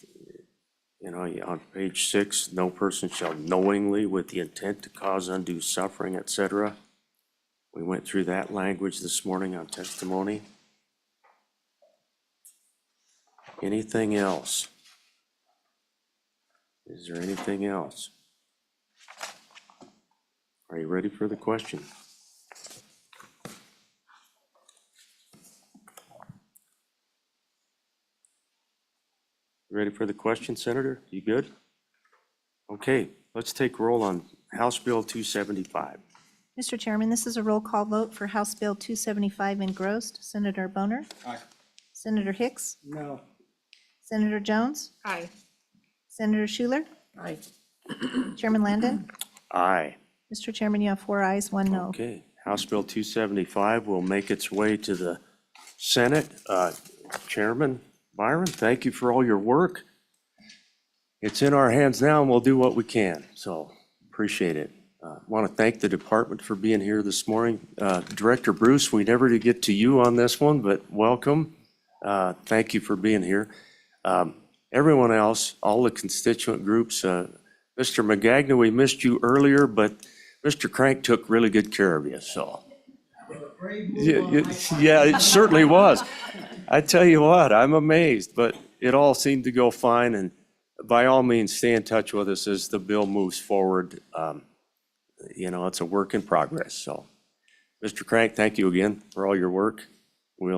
you know, on page 6, no person shall knowingly with the intent to cause undue suffering, etc. We went through that language this morning on testimony. Anything else? Is there anything else? Are you ready for the question? Ready for the question, Senator? You good? Okay, let's take roll on House Bill 275. Mr. Chairman, this is a roll call vote for House Bill 275 engrossed. Senator Boner? Aye. Senator Hicks? No. Senator Jones? Aye. Senator Schuler? Aye. Chairman Landon? Aye. Mr. Chairman, you have 4 ayes, 1 no. Okay, House Bill 275 will make its way to the Senate. Chairman Byron, thank you for all your work. It's in our hands now and we'll do what we can, so appreciate it. Want to thank the department for being here this morning. Director Bruce, we never did get to you on this one, but welcome. Thank you for being here. Everyone else, all the constituent groups, Mr. Magagna, we missed you earlier, but Mr. Crank took really good care of you, so. Yeah, it certainly was. I tell you what, I'm amazed, but it all seemed to go fine, and by all means, stay in touch with us as the bill moves forward. You know, it's a work in progress, so. Mr. Crank, thank you again for all your work.